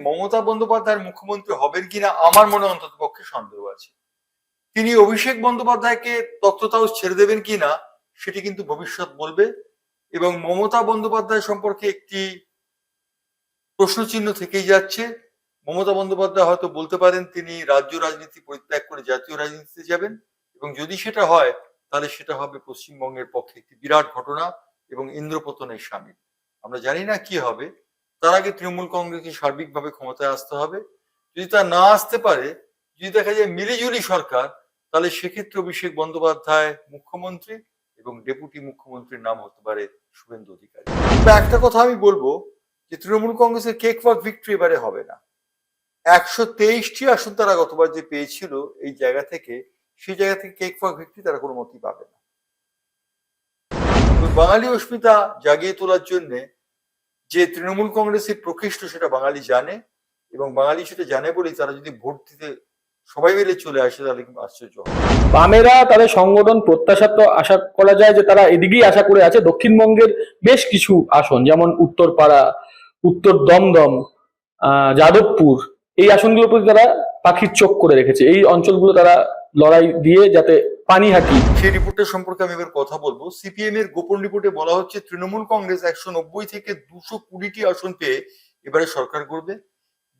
মমতা বন্দ্যোপাধ্যায়ের মুখ্যমন্ত্রী হবেন কিনা আমার মনে অন্তত পক্ষে সন্দেহ আছে। তিনি অভিষেক বন্দ্যোপাধ্যায়কে তত্ত্বতা হাউস ছেড়ে দেবেন কিনা সেটি কিন্তু ভবিষ্যৎ বলবে। এবং মমতা বন্দ্যোপাধ্যায় সম্পর্কে একটি প্রশ্নচিহ্ন থেকেই যাচ্ছে। মমতা বন্দ্যোপাধ্যায় হয়তো বলতে পারেন তিনি রাজ্য রাজনীতি পরিত্যাগ করে জাতীয় রাজনীতিতে যাবেন, এবং যদি সেটা হয় তাহলে সেটা হবে পশ্চিমবঙ্গের পক্ষে একটি বিরাট ঘটনা এবং ইন্দ্রপতনের সামিল। আমরা জানি না কি হবে। তার আগে তৃণমূল কংগ্রেসকে সার্বিকভাবে ক্ষমতায় আসতে হবে। যদি তা না আসতে পারে, যদি দেখা যায় মিলিজুলি সরকার, তাহলে সেক্ষেত্রে অভিষেক বন্দ্যোপাধ্যায় মুখ্যমন্ত্রী এবং ডেপুটি মুখ্যমন্ত্রীর নাম হতে পারে শুভেন্দু অধিকারী। তবে একটা কথা আমি বলবো যে তৃণমূল কংগ্রেসের কেক ওয়াক ভিক্টরি এবারে হবে না। 123টি আসন তারা গতবার যে পেয়েছিল এই জায়গা থেকে, সেই জায়গা থেকে কেক ওয়াক ভিক্টরি তারা কোনো মতেই পাবে না। বাঙালি অস্মিতা জাগিয়ে তোলার জন্য যে তৃণমূল কংগ্রেসের প্রকৃষ্ট সেটা বাঙালি জানে, এবং বাঙালি সেটা জানে বলেই তারা যদি ভোট দিতে সবাই মিলে চলে আসে তাহলে কিন্তু আশ্চর্য হবে। বামেরা তাদের সংগঠন প্রত্যাশা তো আশা করা যায় যে তারা এদিকেই আশা করে আছে দক্ষিণবঙ্গের বেশ কিছু আসন, যেমন উত্তরপাড়া, উত্তর দমদম, যাদবপুর, এই আসনগুলোর প্রতি তারা পাখির চোখ করে রেখেছে। এই অঞ্চলগুলো তারা লড়াই দিয়ে যাতে পানিহাটি। সেই রিপোর্টটা সম্পর্কে আমি এবার কথা বলবো। সিপিএম এর গোপন রিপোর্টে বলা হচ্ছে তৃণমূল কংগ্রেস 190 থেকে 220টি আসন পেয়ে এবারে সরকার করবে।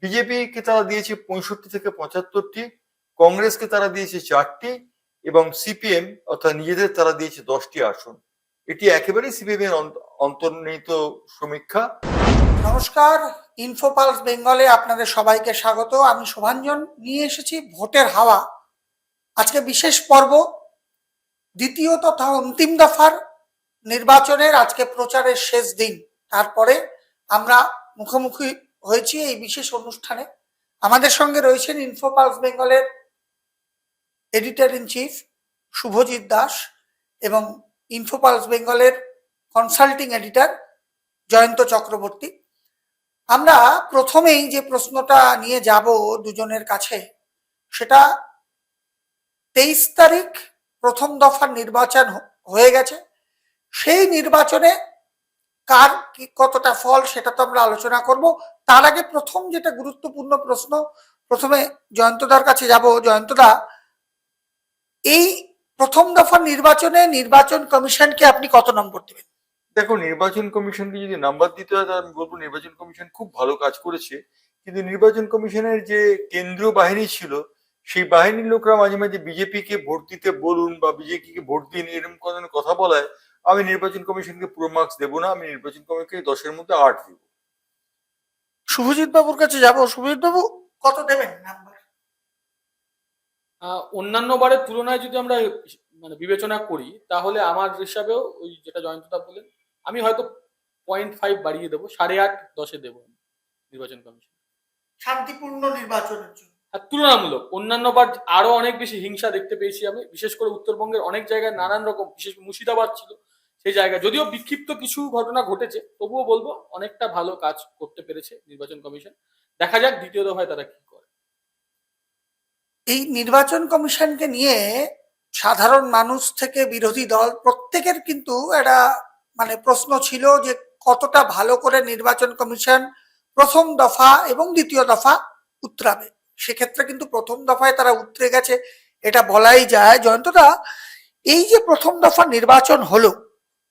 বিজেপি কে তারা দিয়েছে 65 থেকে 75টি, কংগ্রেসকে তারা দিয়েছে 4টি, এবং সিপিএম অর্থাৎ নিজেদের তারা দিয়েছে 10টি আসন। এটি একেবারেই সিপিএম এর অন্তর্নিহিত সমীক্ষা। নমস্কার, ইনফোপালস বেঙ্গলে আপনাদের সবাইকে স্বাগত। আমি শোভাঞ্জন নিয়ে এসেছি ভোটের হাওয়া। আজকে বিশেষ পর্ব, দ্বিতীয় তথা অন্তিম দফার নির্বাচনের আজকে প্রচারের শেষ দিন। তারপরে আমরা মুখোমুখি হয়েছি এই বিশেষ অনুষ্ঠানে। আমাদের সঙ্গে রয়েছেন ইনফোপালস বেঙ্গলের editor in chief Subhajit Das এবং ইনফোপালস বেঙ্গলের কনসাল্টিং এডিটর জয়ন্ত চক্রবর্তী। আমরা প্রথমেই যে প্রশ্নটা নিয়ে যাব দুজনের কাছে, সেটা 23 তারিখ প্রথম দফার নির্বাচন হয়ে গেছে। সেই নির্বাচনে কার কি কতটা ফল সেটা তো আমরা আলোচনা করব। তার আগে প্রথম যেটা গুরুত্বপূর্ণ প্রশ্ন, প্রথমে জয়ন্তদার কাছে যাব। জয়ন্তদা, এই প্রথম দফার নির্বাচনে নির্বাচন কমিশনকে আপনি কত নম্বর দেবেন? দেখো, নির্বাচন কমিশনকে যদি নাম্বার দিতে হয় তাহলে আমি বলবো নির্বাচন কমিশন খুব ভালো কাজ করেছে। কিন্তু নির্বাচন কমিশনের যে কেন্দ্রীয় বাহিনী ছিল, সেই বাহিনীর লোকরা মাঝে মাঝে বিজেপিকে ভোট দিতে বলুন বা বিজেপিকে ভোট দিন এরকম কথা বলায় আমি নির্বাচন কমিশনকে পুরো মার্কস দেবো না। আমি নির্বাচন কমিশনকে 10-এর মধ্যে 8 দিব। শুভজিৎ বাবুর কাছে যাব। শুভজিৎ বাবু, কত দেবেন নাম্বার? অন্যান্য বারের তুলনায় যদি আমরা বিবেচনা করি, তাহলে আমার হিসাবেও ওই যেটা জয়ন্তদা বলেন, আমি হয়তো 0.5 বাড়িয়ে দেবো, 8.5 10-এ দেবো নির্বাচন কমিশন। শান্তিপূর্ণ নির্বাচনের জন্য তুলনামূলক অন্যান্য বার আরো অনেক বেশি হিংসা দেখতে পেয়েছি আমি, বিশেষ করে উত্তরবঙ্গের অনেক জায়গায় নানান রকম, বিশেষ মুর্শিদাবাদ ছিল সেই জায়গায়, যদিও বিক্ষিপ্ত কিছু ঘটনা ঘটেছে, তবুও বলবো অনেকটা ভালো কাজ করতে পেরেছে নির্বাচন কমিশন। দেখা যাক দ্বিতীয় দফায় তারা কি করে। এই নির্বাচন কমিশনকে নিয়ে সাধারণ মানুষ থেকে বিরোধী দল প্রত্যেকের কিন্তু একটা প্রশ্ন ছিল যে কতটা ভালো করে নির্বাচন কমিশন প্রথম দফা এবং দ্বিতীয় দফা উতরাবে। সেক্ষেত্রে কিন্তু প্রথম দফায় তারা উতরে গেছে, এটা বলাই যায়। জয়ন্তদা, এই যে প্রথম দফা নির্বাচন হলো,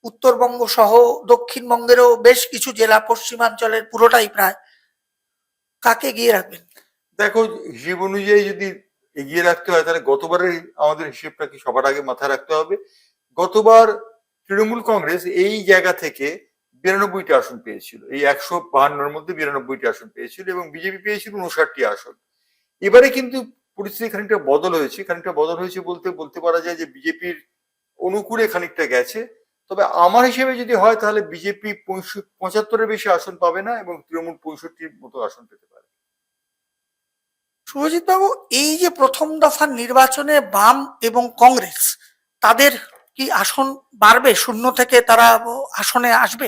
উত্তরবঙ্গ সহ দক্ষিণবঙ্গেরও বেশ কিছু জেলা, পশ্চিমাঞ্চলের পুরোটাই প্রায়, কাকে এগিয়ে রাখবেন? দেখো, হিসেব অনুযায়ী যদি এগিয়ে রাখতে হয় তাহলে গতবারের আমাদের হিসেবটাকে সবার আগে মাথায় রাখতে হবে। গতবার তৃণমূল কংগ্রেস এই জায়গা থেকে 92টি আসন পেয়েছিল, এই 152-এর মধ্যে 92টি আসন পেয়েছিল, এবং বিজেপি পেয়েছিল 59টি আসন। এবারে কিন্তু পরিস্থিতি খানিকটা বদল হয়েছে। বলতে পারা যায় যে বিজেপির অনুকূলে খানিকটা গেছে। তবে আমার হিসেবে যদি হয় তাহলে বিজেপি 75-এর বেশি আসন পাবে না, এবং তৃণমূল 65-র মতো আসন পেতে পারে। শুভজিৎ বাবু, এই যে প্রথম দফার নির্বাচনে বাম এবং কংগ্রেস, তাদের কি আসন বাড়বে? শূন্য থেকে তারা আসনে আসবে?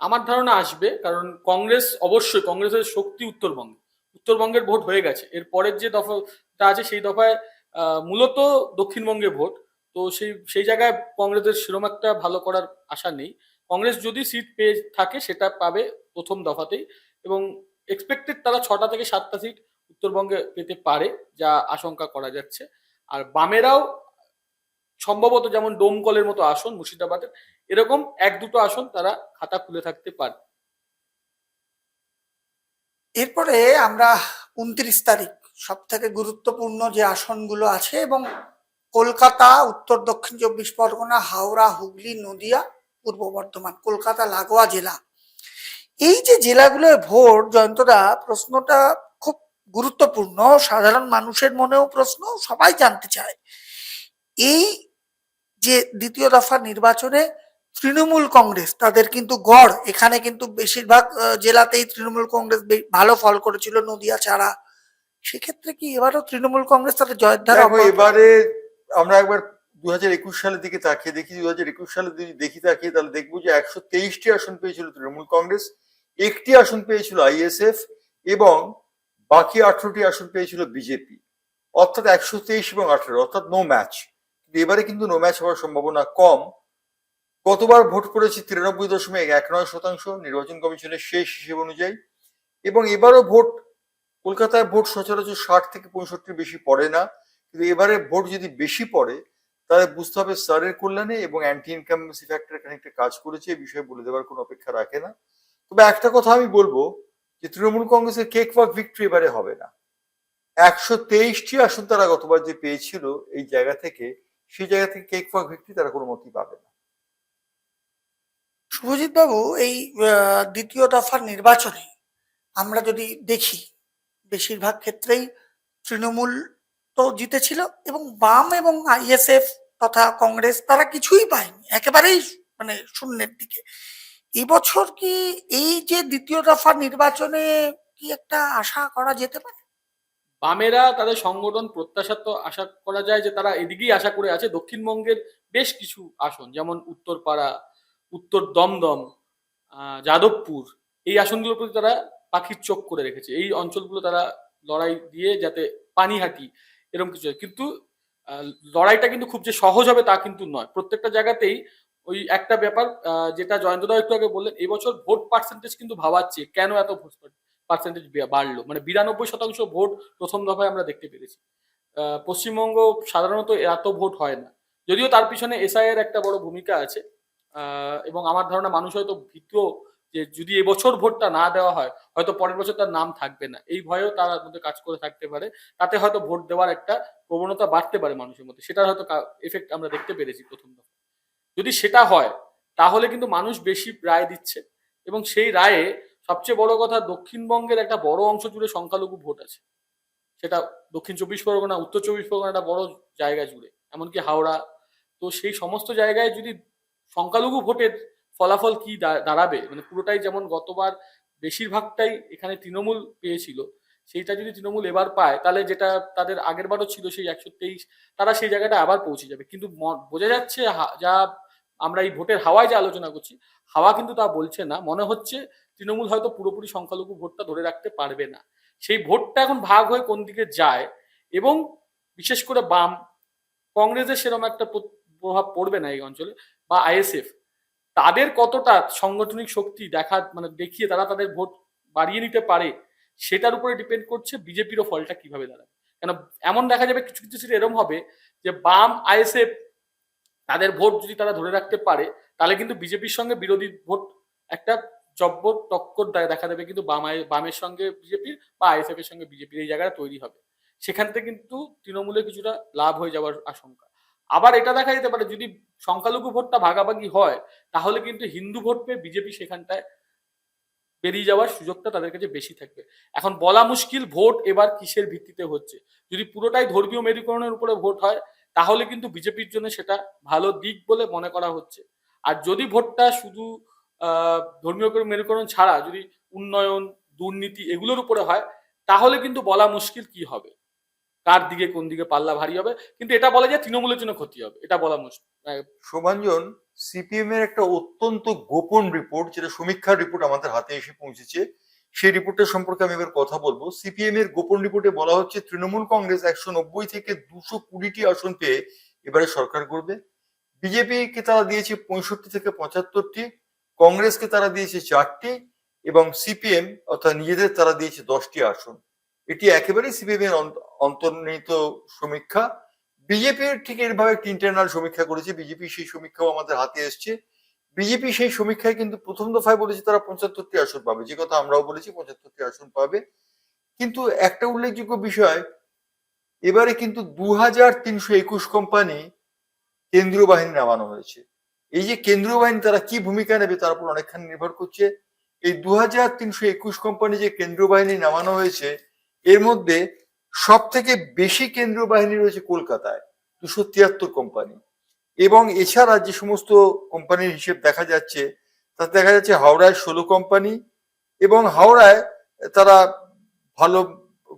আমার ধারণা আসবে, কারণ কংগ্রেস, অবশ্যই কংগ্রেসের শক্তি উত্তরবঙ্গের ভোট হয়ে গেছে। এর পরের যে দফাটা আছে সেই দফায় মূলত দক্ষিণবঙ্গে ভোট, তো সেই জায়গায় কংগ্রেসের সেরকম একটা ভালো করার আশা নেই। কংগ্রেস যদি সিট পেয়ে থাকে সেটা পাবে প্রথম দফাতেই, এবং এক্সপেক্টেড তারা 6টা থেকে 7টা সিট উত্তরবঙ্গে পেতে পারে, যা আশঙ্কা করা যাচ্ছে। আর বামেরাও সম্ভবত যেমন ডোমকলের মতো আসন মুর্শিদাবাদের, এরকম 1-2টো আসন তারা খাতা খুলে থাকতে পারে। এরপরে আমরা 29 তারিখ সব থেকে গুরুত্বপূর্ণ যে আসনগুলো আছে, এবং কলকাতা, উত্তর দক্ষিণ 24 পরগনা, হাওড়া, হুগলি, নদিয়া, পূর্ব বর্ধমান, কলকাতা লাগোয়া জেলা, এই যে জেলাগুলোর ভোট, জয়ন্তদা, প্রশ্নটা খুব গুরুত্বপূর্ণ, সাধারণ মানুষের মনেও প্রশ্ন, সবাই জানতে চায় এই যে দ্বিতীয় দফা নির্বাচনে তৃণমূল কংগ্রেস তাদের কিন্তু গড়, এখানে কিন্তু বেশিরভাগ জেলাতেই তৃণমূল কংগ্রেস ভালো ফল করেছিল, নদিয়া ছাড়া। সেক্ষেত্রে কি এবারও তৃণমূল কংগ্রেস তাদের জয়ের ধারা দেখো, এবারে আমরা একবার 2021 সালের দিকে তাকিয়ে দেখি। 2021 সালে যদি দেখি তাকিয়ে, তাহলে দেখবো যে 123টি আসন পেয়েছিল তৃণমূল কংগ্রেস, 1টি আসন পেয়েছিল আইএসএফ, এবং বাকি 18টি আসন পেয়েছিল বিজেপি। অর্থাৎ 123 এবং 18, অর্থাৎ নো ম্যাচ। এবারে কিন্তু নো ম্যাচ হওয়ার সম্ভাবনা কম। গতবার ভোট পড়েছে 93.19% নির্বাচন কমিশনের শেষ হিসেব অনুযায়ী, এবং এবারও ভোট, কলকাতায় ভোট সচরাচর 60 থেকে 65 বেশি পড়ে না, কিন্তু এবারে ভোট যদি বেশি পড়ে তাহলে বুঝতে হবে স্যারের কল্যাণে এবং অ্যান্টি ইনকামবেন্সি ফ্যাক্টর খানিকটা কাজ করেছে, এই বিষয়ে বলে দেওয়ার কোনো অপেক্ষা রাখে না। তবে একটা কথা আমি বলবো যে তৃণমূল কংগ্রেসের কেক ওয়াক ভিক্টরি এবারে হবে না। 123টি আসন তারা গতবার যে পেয়েছিল এই জায়গা থেকে, সেই জায়গা থেকে কেক ওয়াক ভিক্টরি তারা কোনো মতেই পাবে না। শুভজিৎ বাবু, এই দ্বিতীয় দফার নির্বাচনে আমরা যদি দেখি, বেশিরভাগ ক্ষেত্রেই তৃণমূল তো জিতেছিল, এবং বাম এবং আইএসএফ তথা কংগ্রেস তারা কিছুই পায়নি, একেবারেই মানে শূন্যের দিকে। এবছর কি এই যে দ্বিতীয় দফা নির্বাচনে কি একটা আশা করা যেতে পারে? বামেরা তাদের সংগঠন প্রত্যাশা তো আশা করা যায় যে তারা এদিকেই আশা করে আছে। দক্ষিণবঙ্গের বেশ কিছু আসন, যেমন উত্তরপাড়া, উত্তর দমদম, যাদবপুর, এই আসনগুলোর প্রতি তারা পাখির চোখ করে রেখেছে। এই অঞ্চলগুলো তারা লড়াই দিয়ে যাতে পানিহাটি এরকম কিছু হয়। কিন্তু আহ, লড়াইটা কিন্তু খুব যে সহজ হবে তা কিন্তু নয়। প্রত্যেকটা জায়গাতেই ওই একটা ব্যাপার, যেটা জয়ন্তদা একটু আগে বললেন, এবছর ভোট পার্সেন্টেজ কিন্তু ভাবাচ্ছে কেন এত ভোট পার্সেন্টেজ বাড়লো। মানে 92% ভোট প্রথম দফায় আমরা দেখতে পেরেছি। পশ্চিমবঙ্গ সাধারণত এত ভোট হয় না, যদিও তার পিছনে এসআইয়ের একটা বড় ভূমিকা আছে। এবং আমার ধারণা মানুষ হয়তো ভীত যে যদি এবছর ভোটটা না দেওয়া হয় হয়তো পরের বছর তার নাম থাকবে না, এই ভয়েও তার মধ্যে কাজ করে থাকতে পারে। তাতে হয়তো ভোট দেওয়ার একটা প্রবণতা বাড়তে পারে মানুষের মধ্যে, সেটার হয়তো এফেক্ট আমরা দেখতে পেরেছি প্রথম দফা। যদি সেটা হয় তাহলে কিন্তু মানুষ বেশি রায় দিচ্ছে, এবং সেই রায়ে সবচেয়ে বড় কথা, দক্ষিণবঙ্গের একটা বড় অংশ জুড়ে সংখ্যালঘু ভোট আছে। সেটা দক্ষিণ 24 পরগনা, উত্তর 24 পরগনা, একটা বড় জায়গা জুড়ে, এমনকি হাওড়া। তো সেই সমস্ত জায়গায় যদি সংখ্যালঘু ভোটের ফলাফল কি দাঁড়াবে, মানে পুরোটাই যেমন গতবার বেশিরভাগটাই এখানে তৃণমূল পেয়েছিল, সেইটা যদি তৃণমূল এবার পায় তাহলে যেটা তাদের আগের বারও ছিল সেই 123, তারা সেই জায়গাটা আবার পৌঁছে যাবে। কিন্তু বোঝা যাচ্ছে যা আমরা এই ভোটের হাওয়ায় যা আলোচনা করছি, হাওয়া কিন্তু তা বলছে না। মনে হচ্ছে তৃণমূল হয়তো পুরোপুরি সংখ্যালঘু ভোটটা ধরে রাখতে পারবে না। সেই ভোটটা এখন ভাগ হয়ে কোন দিকে যায়, এবং বিশেষ করে বাম, কংগ্রেসের সেরকম একটা প্রভাব পড়বে না এই অঞ্চলে, বা আইএসএফ তাদের কতটা সাংগঠনিক শক্তি দেখিয়ে তারা তাদের ভোট বাড়িয়ে নিতে পারে, সেটার উপরে ডিপেন্ড করছে বিজেপিরও ফলটা কিভাবে দাঁড়াবে। কেন এমন দেখা যাবে কিছু কিছু সিট এরকম হবে যে বাম আইএসএফ তাদের ভোট যদি তারা ধরে রাখতে পারে, তাহলে কিন্তু বিজেপির সঙ্গে বিরোধী ভোট একটা জব্বর টক্কর দেখা দেবে, কিন্তু বামের সঙ্গে বিজেপির বা আইএসএফ এর সঙ্গে বিজেপির এই জায়গাটা তৈরি হবে। সেখান থেকে কিন্তু তৃণমূলের কিছুটা লাভ হয়ে যাওয়ার আশঙ্কা। আবার এটা দেখা যেতে পারে যদি সংখ্যালঘু ভোটটা ভাগাভাগি হয়, তাহলে কিন্তু হিন্দু ভোট পেয়ে বিজেপি সেখানটায় বেরিয়ে যাওয়ার সুযোগটা তাদের কাছে বেশি থাকবে। এখন বলা মুশকিল ভোট এবার কিসের ভিত্তিতে হচ্ছে। যদি পুরোটাই ধর্মীয় মেরুকরণের উপরে ভোট হয় তাহলে কিন্তু বিজেপির জন্য সেটা ভালো দিক বলে মনে করা হচ্ছে। আর যদি ভোটটা শুধু ধর্মীয় মেরুকরণ ছাড়া যদি উন্নয়ন, দুর্নীতি এগুলোর উপরে হয়, তাহলে কিন্তু বলা মুশকিল কি হবে, কার দিকে কোন দিকে পাল্লা ভারী হবে। কিন্তু এটা বলা যায় তৃণমূলের জন্য ক্ষতি হবে, এটা বলা মুশকিল। শোভাঞ্জন, সিপিএম এর একটা অত্যন্ত গোপন রিপোর্ট, যেটা সমীক্ষার রিপোর্ট আমাদের হাতে এসে পৌঁছেছে, সেই রিপোর্টটা সম্পর্কে আমি এবার কথা বলবো। সিপিএম এর গোপন রিপোর্টে বলা হচ্ছে তৃণমূল কংগ্রেস 190 থেকে 220টি আসন পেয়ে এবারে সরকার করবে। বিজেপি কে তারা দিয়েছে 65 থেকে 75টি, কংগ্রেসকে তারা দিয়েছে 4টি, এবং সিপিএম অর্থাৎ নিজেদের তারা দিয়েছে 10টি আসন। এটি একেবারেই সিপিএম এর অন্তর্নিহিত সমীক্ষা। বিজেপির ঠিক এরভাবে একটি ইন্টারনাল সমীক্ষা করেছে, বিজেপি সেই সমীক্ষাও আমাদের হাতে এসছে। বিজেপি সেই সমীক্ষায় কিন্তু প্রথম দফায় বলেছে তারা 75টি আসন পাবে, যে কথা আমরাও বলেছি 75টি আসন পাবে। কিন্তু একটা উল্লেখযোগ্য বিষয়, এবারে কিন্তু 2321 কোম্পানি কেন্দ্রীয় বাহিনী নামানো হয়েছে। এই যে কেন্দ্রীয় বাহিনী তারা কি ভূমিকা নেবে তার উপর অনেকখানি নির্ভর করছে। এই 2321 কোম্পানি যে কেন্দ্রীয় বাহিনী নামানো হয়েছে, এর মধ্যে সব থেকে বেশি কেন্দ্রীয় বাহিনী রয়েছে কলকাতায়, 273 কোম্পানি। এবং এছাড়া যে সমস্ত কোম্পানির হিসেব দেখা যাচ্ছে, তাতে দেখা যাচ্ছে হাওড়ায় 16 কোম্পানি, এবং হাওড়ায় তারা ভালো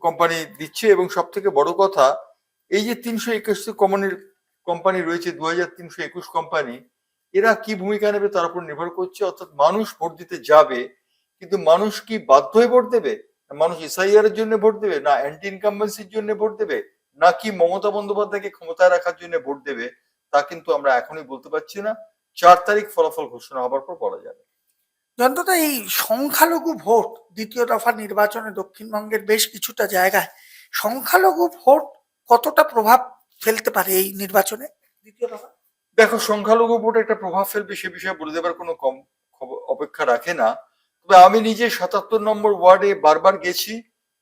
কোম্পানি দিচ্ছে। এবং সব থেকে বড় কথা, এই যে 321 কোম্পানি রয়েছে, 2321 কোম্পানি, এরা কি ভূমিকা নেবে তার উপর নির্ভর করছে। অর্থাৎ মানুষ ভোট দিতে যাবে, কিন্তু মানুষ কি বাধ্য হয়ে ভোট দেবে? মানুষ এসআইআর এর জন্য ভোট দেবে, না অ্যান্টি ইনকামবেন্সির জন্য ভোট দেবে, নাকি মমতা বন্দ্যোপাধ্যায়কে ক্ষমতায় রাখার জন্য ভোট দেবে, তা কিন্তু আমরা এখনই বলতে পারছি না। 4 তারিখ ফলাফল ঘোষণা হবার পর বলা যাবে। অন্তত এই সংখ্যালঘু ভোট দ্বিতীয় দফা নির্বাচনে দক্ষিণবঙ্গের বেশ কিছুটা জায়গায় সংখ্যালঘু ভোট কতটা প্রভাব ফেলতে পারে এই নির্বাচনে দ্বিতীয় দফা? দেখো, সংখ্যালঘু ভোট একটা প্রভাব ফেলবে সে বিষয়ে বলে দেবার কোনো কম অপেক্ষা রাখে না। তবে আমি নিজে 77 নম্বর ওয়ার্ডে বারবার গেছি,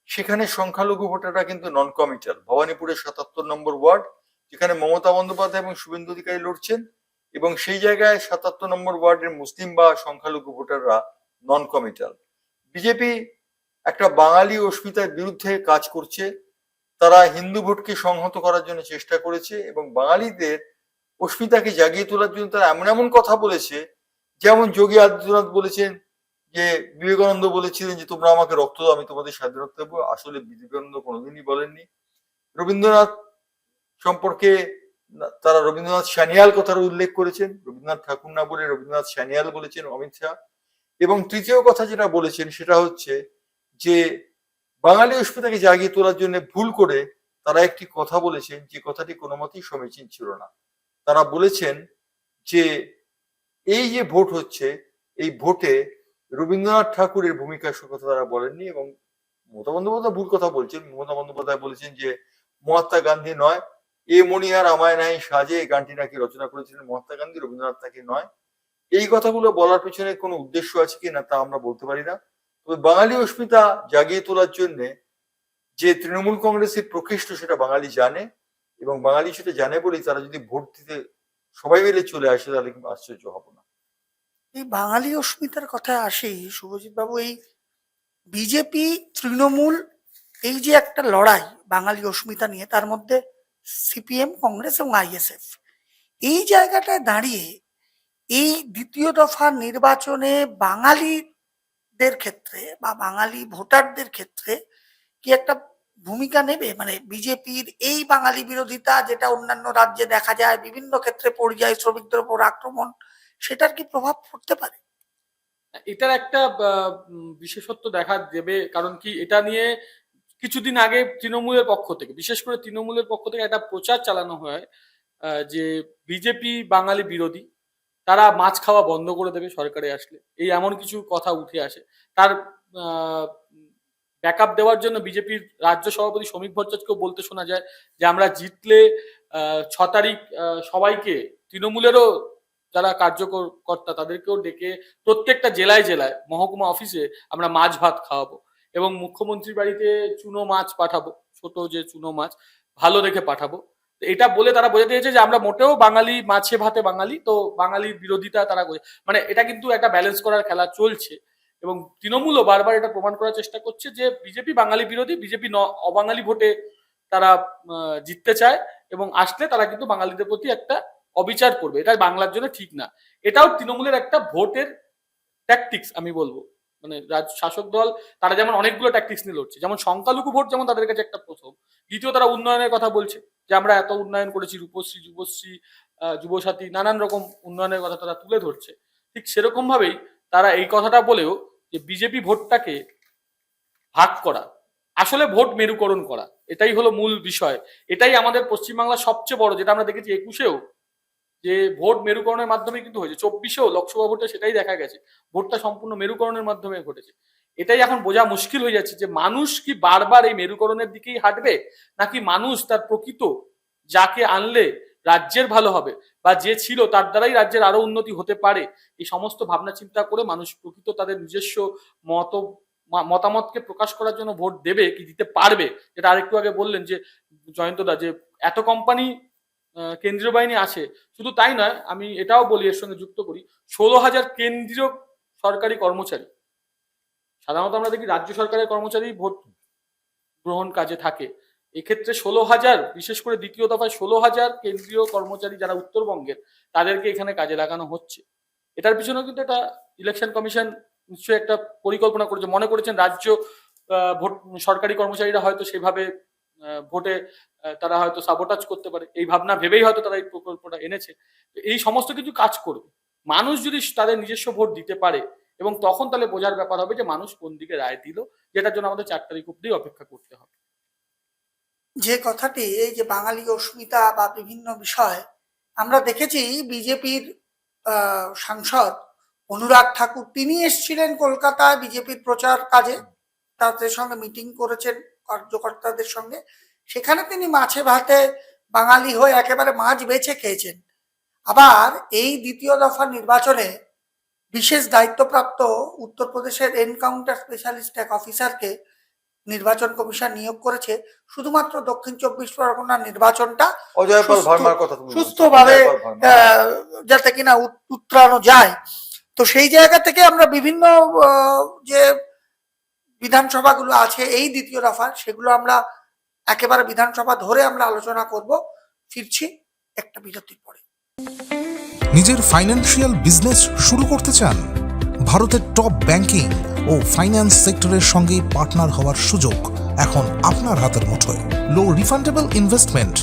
সেখানে সংখ্যালঘু ভোটাররা কিন্তু নন কমিটাল। ভবানীপুরের 77 নম্বর ওয়ার্ড, যেখানে মমতা বন্দ্যোপাধ্যায় এবং শুভেন্দু অধিকারী লড়ছেন, এবং সেই জায়গায় 77 নম্বর ওয়ার্ডের মুসলিম বা সংখ্যালঘু ভোটাররা নন কমিটাল। বিজেপি একটা বাঙালি অস্মিতার বিরুদ্ধে কাজ করছে। তারা হিন্দু ভোটকে সংহত করার জন্য চেষ্টা করেছে, এবং বাঙালিদের অস্মিতাকে জাগিয়ে তোলার জন্য তারা এমন এমন কথা বলেছে, যেমন যোগী আদিত্যনাথ বলেছেন যে বিবেকানন্দ বলেছিলেন যে তোমরা আমাকে রক্ত দাও, আমি তোমাদের স্বাধীনতা দেবো। আসলে বিবেকানন্দ কোনোদিনই বলেননি। রবীন্দ্রনাথ সম্পর্কে তারা রবীন্দ্রনাথ সান্যাল কথার উল্লেখ করেছেন, রবীন্দ্রনাথ ঠাকুর না বলে রবীন্দ্রনাথ সান্যাল বলেছেন অমিত শাহ। এবং তৃতীয় কথা যেটা বলেছেন সেটা হচ্ছে যে বাঙালি অস্মিতাকে জাগিয়ে তোলার জন্য ভুল করে তারা একটি কথা বলেছেন, যে কথাটি কোনো মতেই সমীচীন ছিল না। তারা বলেছেন যে এই যে ভোট হচ্ছে, এই ভোটে রবীন্দ্রনাথ ঠাকুরের ভূমিকার কথা তারা বলেননি। এবং মমতা বন্দ্যোপাধ্যায় ভুল কথা বলছেন। মমতা বন্দ্যোপাধ্যায় বলেছেন যে মহাত্মা গান্ধী নয়, এ মণিহার আমায় নাই সাজে, এই গানটি নাকি রচনা করেছিলেন মহাত্মা গান্ধী, রবীন্দ্রনাথ নাকি নয়। এই কথাগুলো বলার পেছনে কোনো উদ্দেশ্য আছে কি না তা আমরা বলতে পারি না। তবে বাঙালি অস্মিতা জাগিয়ে তোলার জন্য যে তৃণমূল কংগ্রেসের প্রকৃষ্ট সেটা বাঙালি জানে, এবং বাঙালি সেটা জানে বলেই তারা যদি ভোট দিতে সবাই মিলে চলে আসে, তাহলে কিন্তু আশ্চর্য হব না। এই বাঙালি অস্মিতার কথায় আসি শুভজিৎ বাবু, এই বিজেপি তৃণমূল এই যে একটা লড়াই বাঙালি অস্মিতা নিয়ে, তার মধ্যে সিপিএম, কংগ্রেস এবং আইএসএফ, এই জায়গাটায় দাঁড়িয়ে এই দ্বিতীয় দফা নির্বাচনে বাঙালিদের ক্ষেত্রে বা বাঙালি ভোটারদের ক্ষেত্রে কি একটা ভূমিকা নেবে? মানে বিজেপির এই বাঙালি বিরোধিতা, যেটা অন্যান্য রাজ্যে দেখা যায় বিভিন্ন ক্ষেত্রে পরিযায়ী শ্রমিকদের উপর আক্রমণ, সেটার কি প্রভাব পড়তে পারে? এটার একটা বিশেষত্ব দেখা দেবে, কারণ কি এটা নিয়ে কিছুদিন আগে তৃণমূলের পক্ষ থেকে, বিশেষ করে তৃণমূলের পক্ষ থেকে একটা প্রচার চালানো হয় যে বিজেপি বাঙালি বিরোধী, তারা মাছ খাওয়া বন্ধ করে দেবে সরকারে আসলে, এই এমন কিছু কথা উঠে আসে। তার ব্যাকআপ দেওয়ার জন্য বিজেপির রাজ্য সভাপতি শ্রমিক ভট্টাচার্যকেও বলতে শোনা যায় যে আমরা জিতলে 6 তারিখ সবাইকে, তৃণমূলেরও যারা কার্যকর্তা তাদেরকেও ডেকে প্রত্যেকটা জেলায় জেলায় মহকুমা অফিসে আমরা মাছ ভাত খাওয়াবো, এবং মুখ্যমন্ত্রীর বাড়িতে চুনো মাছ পাঠাবো, ছোট যে চুনো মাছ ভালো দেখে পাঠাবো। এটা বলে তারা বোঝাতে চেয়েছে যে আমরা মোটেও বাঙালি, মাছে ভাতে বাঙালি, তো বাঙালির বিরোধিতা তারা মানে এটা কিন্তু একটা ব্যালেন্স করার খেলা চলছে। এবং তৃণমূলও বারবার এটা প্রমাণ করার চেষ্টা করছে যে বিজেপি বাঙালি বিরোধী, বিজেপি অবাঙালি ভোটে তারা জিততে চায়, এবং আসলে তারা কিন্তু বাঙালিদের প্রতি একটা অবিচার করবে, এটা বাংলার জন্য ঠিক না। এটাও তৃণমূলের একটা ভোটের ট্যাকটিক্স আমি বলবো। মানে শাসক দল তারা যেমন অনেকগুলো ট্যাকটিক্স নিয়ে লড়ছে, যেমন সংখ্যালঘু ভোট যেমন তাদের কাছে একটা প্রথম, দ্বিতীয় তারা উন্নয়নের কথা বলছে যে আমরা এত উন্নয়ন করেছি, রূপশ্রী, যুবশ্রী, যুবসাথী, নানান রকম উন্নয়নের কথা তারা তুলে ধরছে। ঠিক সেরকম ভাবেই তারা এই কথাটা বলেও যে বিজেপি ভোটটাকে ভাগ করা, আসলে ভোট মেরুকরণ করা, এটাই হলো মূল বিষয়। এটাই আমাদের পশ্চিমবাংলার সবচেয়ে বড়, যেটা আমরা দেখেছি 21-এও, যে ভোট মেরুকরণের মাধ্যমে কিন্তু হয়েছে। 24-এও লোকসভা ভোটে সেটাই দেখা গেছে, ভোটটা সম্পূর্ণ মেরুকরণের মাধ্যমে ঘটেছে। এটাই এখন বোঝা মুশকিল হয়ে যাচ্ছে যে মানুষ কি বারবার এই মেরুকরণের দিকেই হাঁটবে, নাকি মানুষ তার প্রকৃত যাকে আনলে রাজ্যের ভালো হবে বা যে ছিল তার দ্বারাই রাজ্যের আরো উন্নতি হতে পারে, এই সমস্ত ভাবনা চিন্তা করে মানুষ প্রকৃত তাদের নিজস্ব মত মতামতকে প্রকাশ করার জন্য ভোট দেবে কি দিতে পারবে। যেটা আরেকটু আগে বললেন যে জয়ন্তদা, যে এত কোম্পানি কেন্দ্রীয় বাহিনী আছে, শুধু তাই নয়, আমি এটাও বলি এর সঙ্গে যুক্ত করি, 16,000 কেন্দ্রীয় সরকারি কর্মচারী। সাধারণত আমরা দেখি রাজ্য সরকারের কর্মচারী ভোট গ্রহণ কাজে থাকে, এক্ষেত্রে 16,000, বিশেষ করে দ্বিতীয় দফায় 16,000 কেন্দ্রীয় কর্মচারী যারা উত্তরবঙ্গের, তাদেরকে এখানে কাজে লাগানো হচ্ছে। এটার পিছনেও কিন্তু একটা ইলেকশন কমিশন নিশ্চয়ই একটা পরিকল্পনা করেছে, মনে করেছেন রাজ্য ভোট সরকারি কর্মচারীরা হয়তো সেভাবে ভোটে তারা হয়তো সাবোটাজ করতে পারে, এই ভাবনা ভেবেই হয়তো তারা এই প্রকল্পটা এনেছে। এই সমস্ত কিছু কাজ করবে মানুষ যদি তাদের নিজস্ব ভোট দিতে পারে, এবং তখন তাহলে বোঝার ব্যাপার হবে যে মানুষ কোন দিকে রায় দিল, যেটার জন্য আমাদের 4 তারিখ অব্দি অপেক্ষা করতে হবে। যে কথাটি এই যে বাঙালি অস্মিতা বা বিভিন্ন বিষয় আমরা দেখেছি, বিজেপির সাংসদ অনুরাগ ঠাকুর তিনি এসেছিলেন কলকাতায় বিজেপির প্রচার কাজে, তাদের সঙ্গে মিটিং করেছেন কার্যকর্তাদের সঙ্গে, সেখানে তিনি মাছে ভাতে বাঙালি হয়ে একেবারে মাছ বেছে খেয়েছেন। আবার এই দ্বিতীয় দফা নির্বাচনে বিশেষ দায়িত্বপ্রাপ্ত উত্তরপ্রদেশের এনকাউন্টার স্পেশালিস্ট এক অফিসারকে নির্বাচন কমিশন নিয়োগ করেছে শুধুমাত্র দক্ষিণ 24 পরগনার নির্বাচনটা অজয়পাল ভার্মার কথা তুমি বলছো। সুস্থভাবে অজয়পাল ভার্মা। যাতে কিনা উতরানো যায়। তো সেই জায়গা থেকে আমরা বিভিন্ন যে বিধানসভাগুলো আছে এই দ্বিতীয় দফা, সেগুলো আমরা একেবারে বিধানসভা ধরে আমরা আলোচনা করব। ফিরছি একটা বিরতির পরে। নিজের ফাইন্যান্সিয়াল বিজনেস শুরু করতে চান? ভারতের টপ ব্যাংকিং ও ফাইন্যান্স সেক্টরের সঙ্গে পার্টনার হওয়ার সুযোগ এখন আপনার হাতের মুঠোয়। Low refundable investment,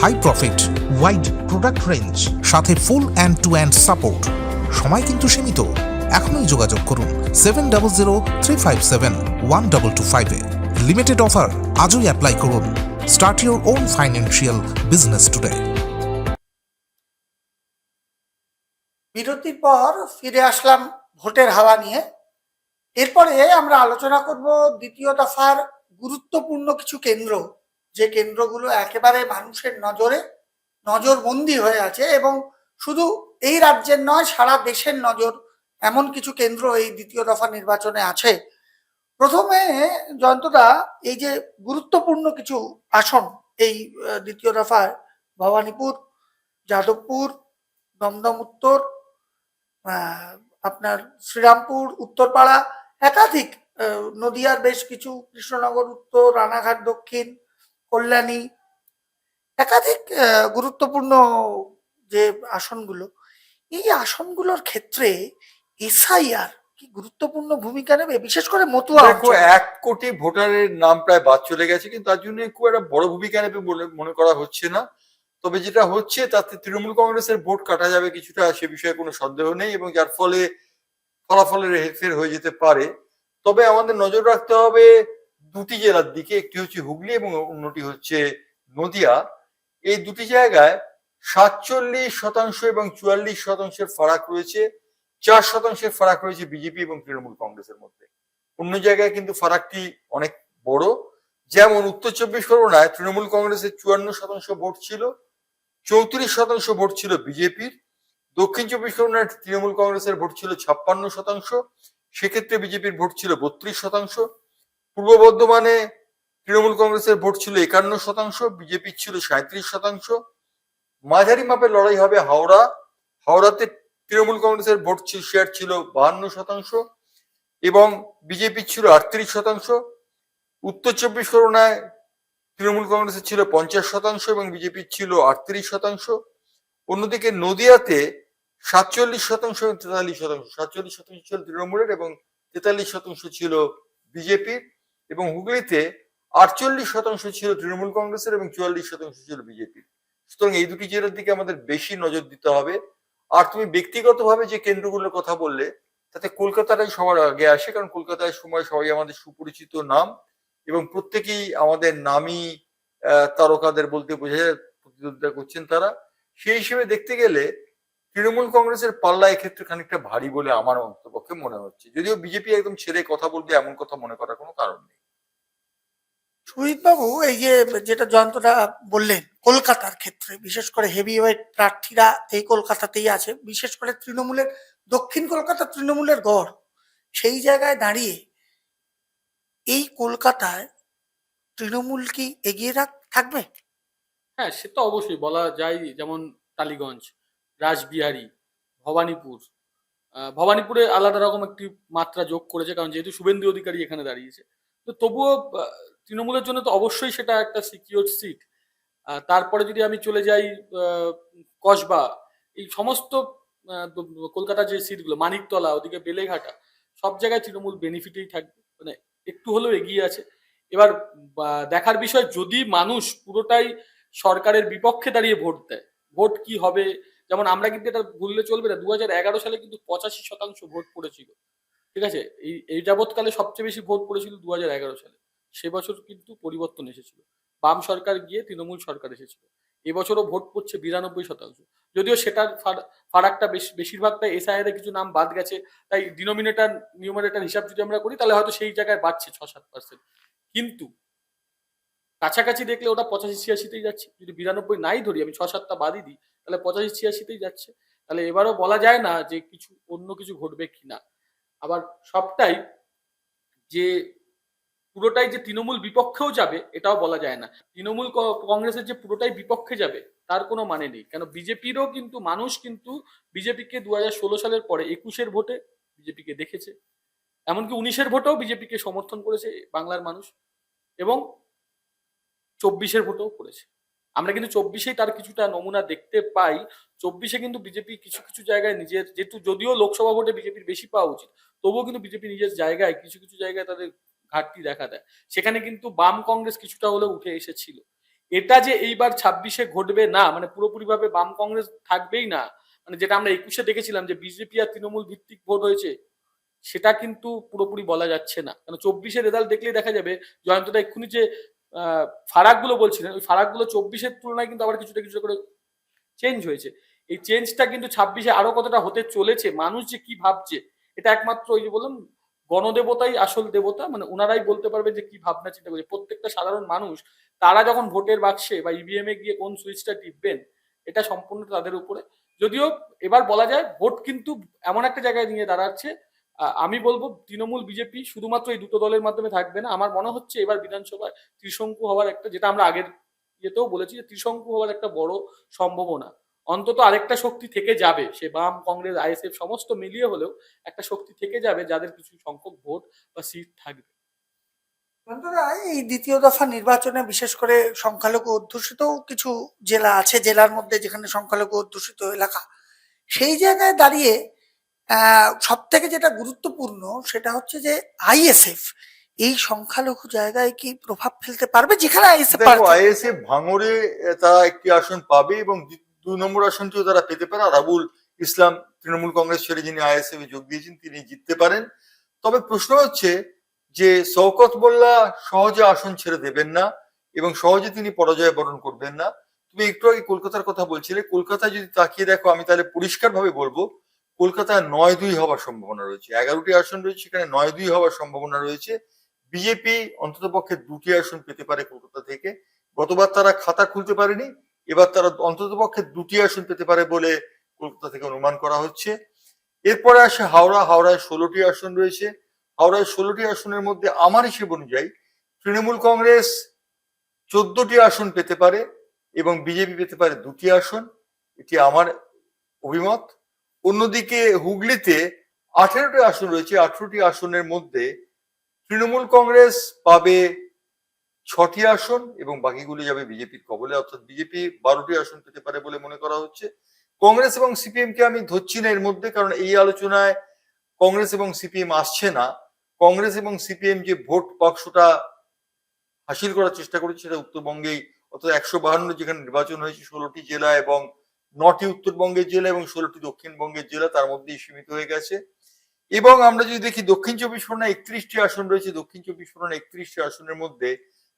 high profit, wide product range, সাথে full end to end support. সময় কিন্তু সীমিত, এখনই যোগাযোগ করুন 7003571225 এ। লিমিটেড অফার, আজই অ্যাপ্লাই করুন। Start your own financial business today. বিরতির পর ফিরে আসলাম ভোটের হাওয়া নিয়ে। এরপরে আমরা আলোচনা করব দ্বিতীয় দফার গুরুত্বপূর্ণ কিছু কেন্দ্র, যে কেন্দ্রগুলো একেবারে মানুষের নজরবন্দি হয়ে আছে, এবং শুধু এই রাজ্যের নয় সারা দেশের নজর এমন কিছু কেন্দ্র এই দ্বিতীয় দফা নির্বাচনে আছে। প্রথমে জয়ন্তদা, এই যে গুরুত্বপূর্ণ কিছু আসন এই দ্বিতীয় দফায়, ভবানীপুর, যাদবপুর, দমদম উত্তর, আপনার শ্রীরামপুর, উত্তরপাড়া, একাধিক নদিয়ার বেশ কিছু, কৃষ্ণনগর উত্তর, রানাঘাট দক্ষিণ, কল্যাণী, একাধিক গুরুত্বপূর্ণ যে আসনগুলো, এই আসনগুলোর ক্ষেত্রে এসআইআর কি গুরুত্বপূর্ণ ভূমিকা নেবে, বিশেষ করে মতুয়া দেখো, 1 কোটি ভোটারের নাম প্রায় বাদ চলে গেছে, কিন্তু তার জন্য খুব একটা বড় ভূমিকা নেবে বলে মনে করা হচ্ছে না। তবে যেটা হচ্ছে তাতে তৃণমূল কংগ্রেসের ভোট কাটা যাবে কিছুটা, সে বিষয়ে কোনো সন্দেহ নেই, এবং যার ফলে ফলাফলের হেরফের হয়ে যেতে পারে। তবে আমাদের নজর রাখতে হবে 2টি জেলার দিকে, একটি হচ্ছে হুগলি এবং অন্যটি হচ্ছে নদিয়া। এই 2টি জায়গায় 47% এবং 44% ফারাক রয়েছে, 4% ফারাক রয়েছে বিজেপি এবং তৃণমূল কংগ্রেসের মধ্যে। অন্য জায়গায় কিন্তু ফারাকটি অনেক বড়। যেমন উত্তর 24 পরগনায় তৃণমূল কংগ্রেসের 54% ভোট ছিল, 34% ভোট ছিল বিজেপির। দক্ষিণ 24 পরগনায় তৃণমূল কংগ্রেসের ভোট ছিল 56%, সেক্ষেত্রে বিজেপির ভোট ছিল 32%। পূর্ব বর্ধমানে তৃণমূল কংগ্রেসের ভোট ছিল 51%, বিজেপির ছিল 37%। মাঝারি মাপের লড়াই হবে হাওড়াতে তৃণমূল কংগ্রেসের ভোট শেয়ার ছিল 52% এবং বিজেপির ছিল 38%। উত্তর 24 পরগনায় তৃণমূল কংগ্রেসের ছিল 50% এবং বিজেপির ছিল 38%। অন্যদিকে নদিয়াতে 47% এবং 43%, 47% ছিল তৃণমূলের এবং 43% ছিল বিজেপির। এবং হুগলিতে 48% ছিল তৃণমূল কংগ্রেসের এবং 44% ছিল বিজেপির। সুতরাং এই 2টি জেলার দিকে আমাদের বেশি নজর দিতে হবে। আর তুমি ব্যক্তিগতভাবে যে কেন্দ্রগুলোর কথা বললে, তাতে কলকাতাটাই সবার আগে আসে, কারণ কলকাতায় সময় সবাই আমাদের সুপরিচিত নাম, এবং প্রত্যেকেই আমাদের নামী তারকাদের বলতে বোঝা যায় প্রতিদ্বন্দ্বিতা করছেন তারা। সেই হিসেবে দেখতে গেলে তৃণমূল কংগ্রেসের পাল্লা এক্ষেত্রে খানিকটা ভারী বলে আমার অন্ততপক্ষে মনে হচ্ছে, যদিও বিজেপি একদম ছেড়ে কথা বলবে এমন কথা মনে করার কোনো কারণ নেই। সুজিত বাবু, এই যে যেটা জয়ন্তদা বললেন, কলকাতার ক্ষেত্রে বিশেষ করে হেভিওয়েট প্রার্থীরা এই কলকাতাতেই আছে, বিশেষ করে তৃণমূলের দক্ষিণ কলকাতা তৃণমূলের গড়, সেই জায়গায় দাঁড়িয়ে এই কলকাতায় তৃণমূল কি এগিয়ে থাকবে? হ্যাঁ, সে তো অবশ্যই বলা যায়। যেমন টালিগঞ্জ, রাসবিহারী, ভবানীপুর, ভবানীপুরে আলাদা রকম একটি মাত্রা যোগ করেছে, কারণ যেহেতু শুভেন্দু অধিকারী এখানে দাঁড়িয়েছে। তো তবুও তৃণমূলের জন্য তো অবশ্যই সেটা একটা সিকিউর সিট। তারপরে যদি আমি চলে যাই কসবা, এই সমস্ত কলকাতার যে সিটগুলো, মানিকতলা, ওদিকে বেলেঘাটা, সব জায়গায় তৃণমূল বেনিফিটেই থাকবে, মানে একটু হলেও এগিয়ে আছে। এবার দেখার বিষয়, যদি মানুষ পুরোটাই সরকারের বিপক্ষে দাঁড়িয়ে ভোট দেয়, ভোট কি হবে। যেমন আমরা কিন্তু এটা ভুললে চলবে না, 2011 সালে কিন্তু 85% ভোট পড়েছিল, ঠিক আছে। এই যাবৎকালে সবচেয়ে বেশি ভোট পড়েছিল 2011 সালে। সে বছর কিন্তু পরিবর্তন এসেছিল, বাম সরকার গিয়ে তৃণমূল সরকার এসেছিল। এবছরও ভোট পড়ছে 92%, যদিও সেটার ফারাকটা বেশিরভাগটাই এসআইআর কিছু নাম বাদ গেছে, তাই ডিনোমিনেটর নিউমারেটর হিসাব যদি আমরা করি তাহলে হয়তো সেই জায়গায় বাড়ছে 6-7%। কিন্তু কাছাকাছি দেখলে ওটা 85-86তেই যাচ্ছে। যদি 92 নাই ধরি, আমি 6-7টা বাদই দিই, তাহলে 85-86তেই যাচ্ছে। তাহলে এবারও বলা যায় না যে কিছু অন্য কিছু ঘটবে কিনা। আবার সবটাই যে পুরোটাই যে তৃণমূল বিপক্ষেও যাবে এটাও বলা যায় না। তৃণমূল কংগ্রেসের যে পুরোটাই বিপক্ষে যাবে তার কোনো মানে নেই, কেন বিজেপিরও কিন্তু মানুষ কিন্তু বিজেপিকে 2016 সালের পরে 21-এর ভোটে বিজেপিকে দেখেছে, এমনকি 19-এর ভোটেও বিজেপিকে সমর্থন করেছে বাংলার মানুষ, এবং 24-এর ভোটেও করেছে। আমরা কিন্তু 24-এই তার কিছুটা নমুনা দেখতে পাই। 24-এ কিন্তু বিজেপি কিছু কিছু জায়গায় নিজের, যেহেতু যদিও লোকসভা ভোটে বিজেপির বেশি পাওয়া উচিত, তবুও কিন্তু বিজেপি নিজের জায়গায় কিছু কিছু জায়গায় তাদের ঘাটতি দেখা দেয়। সেখানে কিন্তু বাম কংগ্রেস কিছুটা হলেও উঠে এসেছিল। এটা যে এইবার 26-এ ঘটবে না, মানে পুরোপুরিভাবে বাম কংগ্রেস থাকবেই না, মানে যেটা আমরা 21-এ দেখেছিলাম যে বিজেপি আর তৃণমূল ভিত্তিক ভোট হয়েছে, সেটা কিন্তু পুরোপুরি বলা যাচ্ছে না। কারণ 24-এর রেজাল্ট দেখলেই দেখা যাবে। জয়ন্তদা এক্ষুনি যে ফারাকগুলো বলছিলেন, ওই ফারাকগুলো 24-এর তুলনায় কিন্তু আবার কিছুটা কিছুটা করে চেঞ্জ হয়েছে। এই চেঞ্জটা কিন্তু 26-এ আরো কতটা হতে চলেছে, মানুষ যে কি ভাবছে, এটা একমাত্র ওই যে বললাম, গণদেবতাই আসল দেবতা, মানে ওনারাই বলতে পারবে যে কি ভাবনা চিন্তা করছে। প্রত্যেকটা সাধারণ মানুষ তারা যখন ভোটের বাক্সে বা ইভিএম এ গিয়ে কোন সুইচটা টিপবেন, এটা সম্পূর্ণ তাদের উপরে। যদিও এবার বলা যায় ভোট কিন্তু এমন একটা জায়গায় নিয়ে দাঁড়াচ্ছে, আমি বলবো তৃণমূল বিজেপি শুধুমাত্র এই দুটো দলের মাধ্যমে থাকবে না। আমার মনে হচ্ছে এবার বিধানসভায় ত্রিশঙ্কু হওয়ার একটা, যেটা আমরা আগের ইয়েতেও বলেছি, যে ত্রিশঙ্কু হওয়ার একটা বড় সম্ভাবনা। অন্তত আরেকটা শক্তি থেকে যাবে, সে বাম কংগ্রেস আইএসএফ সমস্ত মিলিয়ে হলেও একটা শক্তি থেকে যাবে, যাদের কিছু সংখ্যক ভোট বা সিট থাকবে। বন্ধুরা, এই দ্বিতীয় দফা নির্বাচনে বিশেষ করে সংখ্যালঘু অধ্যুষিত কিছু জেলা আছে, জেলার মধ্যে যেখানে সংখ্যালঘু অধ্যুষিত এলাকা, সেই জায়গায় দাঁড়িয়ে সব থেকে যেটা গুরুত্বপূর্ণ সেটা হচ্ছে যে আইএসএফ এই সংখ্যালঘু জায়গায় কি প্রভাব ফেলতে পারবে, যেখানে আইএসএফ দেখো, আইএসএফ ভাঙড়ে তারা একটি আসন পাবে এবং 2 নম্বর আসনটিও তারা পেতে পারে। রাবুল ইসলাম তৃণমূল কংগ্রেস ছেড়ে যিনি আইএসএফ যোগ দিয়েছেন তিনি জিততে পারেন। তবে প্রশ্ন হচ্ছে যে শওকত মোল্লা সহজে আসন ছেড়ে দেবেন না এবং সহজে তিনি পরাজয় বরণ করবেন না। তুমি একটু আগে কলকাতার কথা বলছিলে, কলকাতায় যদি তাকিয়ে দেখো, আমি তাহলে পরিষ্কার ভাবে বলবো কলকাতায় 9-2 হওয়ার সম্ভাবনা রয়েছে। 11টি আসন রয়েছে, সেখানে 9-2 হওয়ার সম্ভাবনা রয়েছে। বিজেপি অন্তত পক্ষে 2টি আসন পেতে পারে কলকাতা থেকে। গতবার তারা খাতা খুলতে পারেনি, এবার তারা অন্তত পক্ষে 2টি আসন পেতে পারে বলে কলকাতা থেকে অনুমান করা হচ্ছে। এরপরে আসে হাওড়া, হাওড়ায় 16টি আসন রয়েছে। হাওড়ায় 16টি আসনের মধ্যে আমার হিসেব অনুযায়ী তৃণমূল কংগ্রেস 14টি আসন পেতে পারে এবং বিজেপি পেতে পারে 2টি আসন, এটি আমার অভিমত। অন্যদিকে হুগলিতে 18টি আসন রয়েছে। 18টি আসনের মধ্যে তৃণমূল কংগ্রেস পাবে 6টি আসন এবং বাকিগুলি যাবে বিজেপির কবলে, অর্থাৎ বিজেপি 12টি আসন পেতে পারে বলে মনে করা হচ্ছে। কংগ্রেস এবং সিপিএম কে আমি ধরছি না এর মধ্যে, কারণ এই আলোচনায় কংগ্রেস এবং সিপিএম আসছে না। কংগ্রেস এবং সিপিএম যে ভোট বাক্সটা হাসিল করার চেষ্টা করেছে সেটা উত্তরবঙ্গেই, অর্থাৎ 152 যেখানে নির্বাচন হয়েছে 16টি জেলা এবং 9টি উত্তরবঙ্গের জেলা এবং 16টি দক্ষিণবঙ্গের জেলা, তার মধ্যেই সীমিত হয়ে গেছে। এবং আমরা যদি দেখি দক্ষিণ 24 পরগনা 31টি আসন রয়েছে। দক্ষিণ 24 পরগনা 31টি আসনের মধ্যে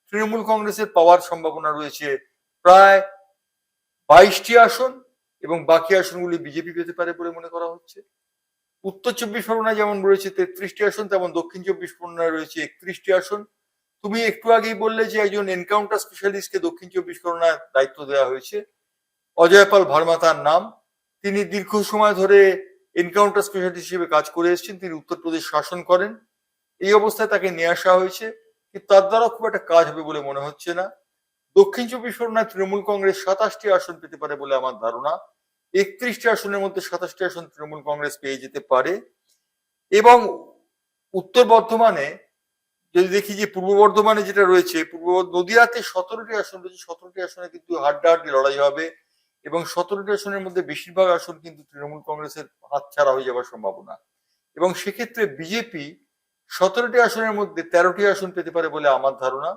তৃণমূল কংগ্রেসের পাওয়ার সম্ভাবনা রয়েছে প্রায় 22টি আসন এবং বাকি আসনগুলি বিজেপি পেতে পারে বলে মনে করা হচ্ছে। উত্তর 24 পরগনায় যেমন রয়েছে 33টি আসন, তেমন দক্ষিণ 24 পরগনায় রয়েছে 31টি আসন। তুমি একটু আগেই বললে যে একজন এনকাউন্টার স্পেশালিস্টকে দক্ষিণ 24 পরগনায় দায়িত্ব দেওয়া হয়েছে, অজয় পাল ভার্মা তার নাম। তিনি দীর্ঘ সময় ধরে এনকাউন্টার স্পেশালিস্ট হিসেবে কাজ করে এসেছেন, তিনি উত্তরপ্রদেশ শাসন করেন। এই অবস্থায় তাকে নিয়ে আসা হয়েছে, কিন্তু তার দ্বারা খুব একটা কাজ হবে বলে মনে হচ্ছে না। দক্ষিণ 24 পরগনায় তৃণমূল কংগ্রেস 27টি আসন পেতে পারে বলে আমার ধারণা। 31টি আসনের মধ্যে 27টি আসন তৃণমূল কংগ্রেস পেয়ে যেতে পারে। এবং উত্তর বর্ধমানে যদি দেখি যে পূর্ব বর্ধমানে যেটা রয়েছে, নদিয়াতে 17টি আসন রয়েছে, 17টি আসনে কিন্তু হাড্ডাহাড্ডি লড়াই হবে এবং 17টি আসনের মধ্যে বেশিরভাগ আসন কিন্তু তৃণমূল কংগ্রেসের হাতছাড়া হয়ে যাওয়ার সম্ভাবনা। এবং সেক্ষেত্রে বিজেপি 17টি আসনের মধ্যে 13টি আসন পেতে পারে বলে আমার ধারণা।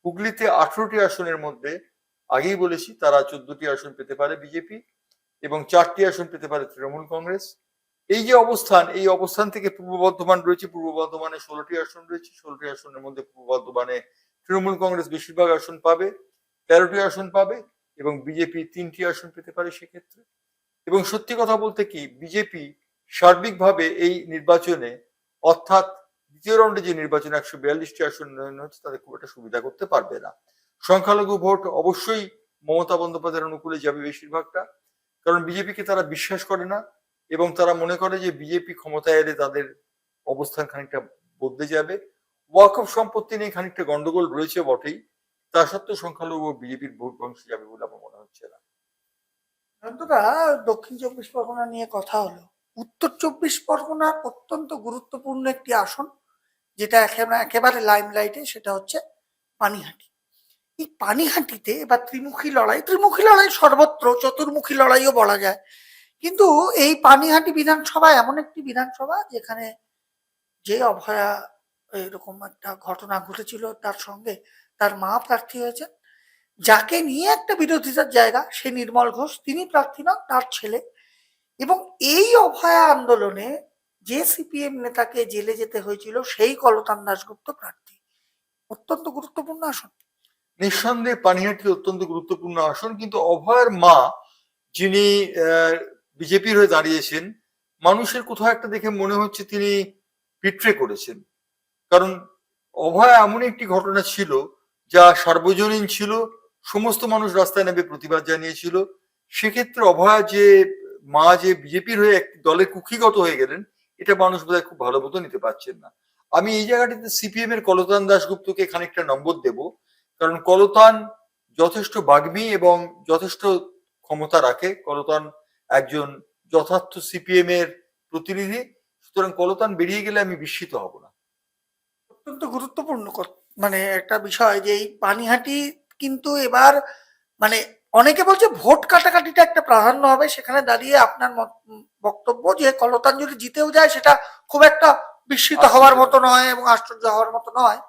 হুগলিতে 18টি আসনের মধ্যে আগেই বলেছি তারা 14টি আসন পেতে পারে বিজেপি এবং 4টি আসন পেতে পারে তৃণমূল কংগ্রেস। এই যে অবস্থান, এই অবস্থান থেকে পূর্ব বর্ধমান রয়েছে, পূর্ব বর্ধমানে 16টি আসন রয়েছে, 16টি আসনের মধ্যে পূর্ব বর্ধমানে তৃণমূল কংগ্রেস বেশিরভাগ আসন পাবে, 13টি আসন পাবে এবং বিজেপি 3টি আসন পেতে পারে সেক্ষেত্রে। এবং সত্যি কথা বলতে কি, বিজেপি সার্বিকভাবে এই নির্বাচনে, অর্থাৎ দ্বিতীয় রাউন্ডে যে নির্বাচনে 142টি আসন উন্নয়ন হচ্ছে, তাদের খুব একটা সুবিধা করতে পারবে না। সংখ্যালঘু ভোট অবশ্যই মমতা বন্দ্যোপাধ্যায়ের অনুকূলে যাবে বেশিরভাগটা, কারণ বিজেপিকে তারা বিশ্বাস করে না এবং তারা মনে করে যে বিজেপি ক্ষমতায় এলে তাদের অবস্থান খানিকটা বদলে যাবে। ওয়াকফ সম্পত্তি নিয়ে খানিকটা গন্ডগোল রয়েছে বটেই, তা সত্ত্বেও সংখ্যালঘু বিজেপির ভোট অংশে যাবে বলে আমার মনে হচ্ছে না। অন্তরা দক্ষিণ 24 পরগনা নিয়ে কথা হলো, উত্তর 24 পরগনার অত্যন্ত গুরুত্বপূর্ণ একটি আসন যেটা একেবারে লাইমলাইটে, সেটা হচ্ছে পানিহাটি। এই পানিহাটিতে এবার ত্রিমুখী লড়াই সর্বত্র, চতুর্মুখী লড়াইও বলা যায়। কিন্তু এই পানিহাটি বিধানসভা এমন একটি বিধানসভা যেখানে যে অভয়া এরকম একটা ঘটনা ঘটেছিল, তার সঙ্গে তার মা প্রার্থী হয়েছেন, যাকে নিয়ে একটা বিরোধিতার জায়গা, সে নির্মল ঘোষ, তিনি প্রার্থী নন, তার ছেলে। এবং এই অভয়া আন্দোলনে যে সিপিএম নেতাকে জেলে যেতে হয়েছিল, সেই কলতান দাশগুপ্ত প্রার্থী। অত্যন্ত গুরুত্বপূর্ণ আসন। নিঃসন্দেহে পানিহাটি অত্যন্ত গুরুত্বপূর্ণ আসন, কিন্তু অভয়ের মা যিনি বিজেপির হয়ে দাঁড়িয়েছেন, মানুষের কোথাও একটা দেখে মনে হচ্ছে তিনি বিট্রে করেছেন। কারণ অভয়া এমন একটি ঘটনা ছিল যা সার্বজনীন ছিল, সমস্ত মানুষ রাস্তায় নেমে প্রতিবাদ জানিয়েছিল। সেক্ষেত্রে অভয়া যে মা যে বিজেপির হয়ে একটি দলের কুক্ষিগত হয়ে গেলেন, এটা মানুষ বোধহয় খুব ভালো মতো নিতে পারছেন না। আমি এই জায়গাটিতে সিপিএম এর কলতান দাশগুপ্তকে খানিকটা নম্বর দেব, কারণ কলতান যথেষ্ট বাগ্মী এবং যথেষ্ট ক্ষমতা রাখে। কলতান একজন যথার্থ সিপিএম এর প্রতিনিধি, সুতরাং কলতান বেরিয়ে গেলে আমি বিস্মিত হব না। অত্যন্ত গুরুত্বপূর্ণ মানে একটা বিষয় যে এই পানিহাটি কিন্তু এবার মানে অনেকে বলছে ভোট কাটাকাটিটা একটা প্রাধান্য হবে, সেখানে দাঁড়িয়ে আপনার বক্তব্য যে কলতান যদি জিতেও যায় সেটা খুব একটা বিস্মিত হওয়ার মতো নয় এবং আশ্চর্য হওয়ার মতো নয়।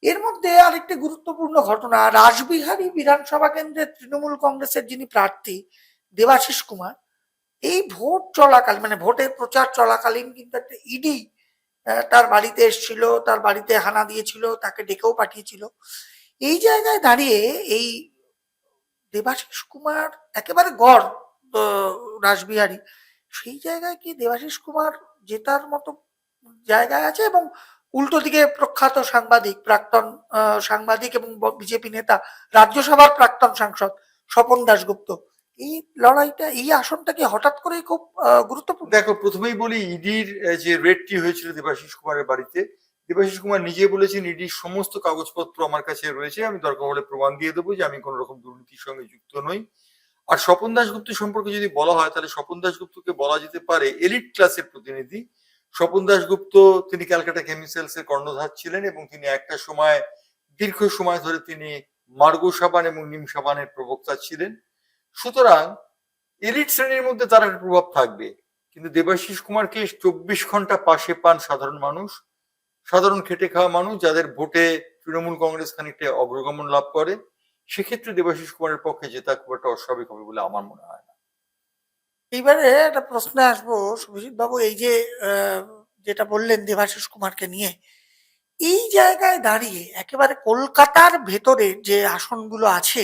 এর মধ্যে আরেকটি গুরুত্বপূর্ণ ঘটনা, রাসবিহারী বিধানসভা কেন্দ্রের তৃণমূল কংগ্রেসের যিনি প্রার্থী দেবাশিস কুমার, এই ভোট চলাকালীন মানে ভোটের প্রচার চলাকালীন কিন্তু একটা ইডি তার বাড়িতে এসেছিল, তার বাড়িতে হানা দিয়েছিল, তাকে ডেকেও পাঠিয়েছিল। এই জায়গায় দাঁড়িয়ে এই দেবাশিস কুমার একেবারে গড় রাসবিহারী, সেই জায়গায় কি দেবাশিস কুমার জেতার মতো জায়গায় আছে? এবং উল্টো দিকে প্রখ্যাত প্রাক্তন সাংবাদিক এবং বিজেপি নেতা, রাজ্যসভার প্রাক্তন সাংসদ স্বপন দাশগুপ্ত, এই লড়াইটা, এই আসনটা কি হঠাৎ করেই খুব গুরুত্বপূর্ণ? দেখো, প্রথমেই বলি, ইডির যে রেডটি হয়েছিল দেবাশিস কুমারের বাড়িতে, দেবাশিস কুমার নিজে বলেছেন ইডির সমস্ত কাগজপত্র আমার কাছে রয়েছে, আমি দরকার হলে প্রমাণ দিয়ে দেবো যে আমি কোনো রকম দুর্নীতির সঙ্গে যুক্ত নই। আর স্বপন দাশগুপ্ত সম্পর্কে যদি বলা হয়, তাহলে স্বপন দাশগুপ্তকে বলা যেতে পারে এলিট ক্লাসের প্রতিনিধি। স্বপন দাশগুপ্ত তিনি ক্যালকাটা কেমিক্যালস এর কর্ণধার ছিলেন এবং তিনি একটা সময় দীর্ঘ সময় ধরে তিনি মার্গো সাবান এবং নিম সাবানের প্রবক্তা ছিলেন। সুতরাং এলিট শ্রেণীর মধ্যে তার একটা প্রভাব থাকবে, কিন্তু দেবাশিস কুমারকে 24 ঘন্টা পাশে পান সাধারণ মানুষ, সাধারণ খেটে খাওয়া মানুষ, যাদের ভোটে তৃণমূল কংগ্রেস খানিকটা অগ্রগমন লাভ করে। সেক্ষেত্রে দেবাশিস কুমারের পক্ষে জেতা খুব একটা অস্বাভাবিক হবে বলে আমার মনে হয় না। এইবারে একটা প্রশ্নে আসবো সুভিজিৎ বাবু, এই যে যেটা বললেন দেবাশিস কুমারকে নিয়ে, এই জায়গায় দাঁড়িয়ে একেবারে কলকাতার ভেতরে যে আসনগুলো আছে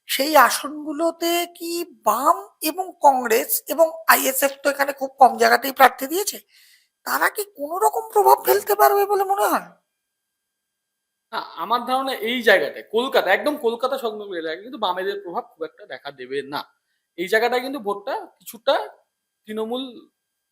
সেই আসনগুলোতে কি বাম এবং কংগ্রেস এবং আইএসএফ তো এখানে খুব কম জায়গাতেই প্রার্থী দিয়েছে, তারা কি কোনো রকম প্রভাব ফেলতে পারবে বলে মনে হয়? না, আমার ধারণা এই জায়গাটায় কলকাতা, একদম কলকাতা সংলগ্ন এলাকায় কিন্তু বামেদের প্রভাব খুব একটা দেখা দেবে না। এই জায়গাটায় কিন্তু ভোটটা কিছুটা তৃণমূল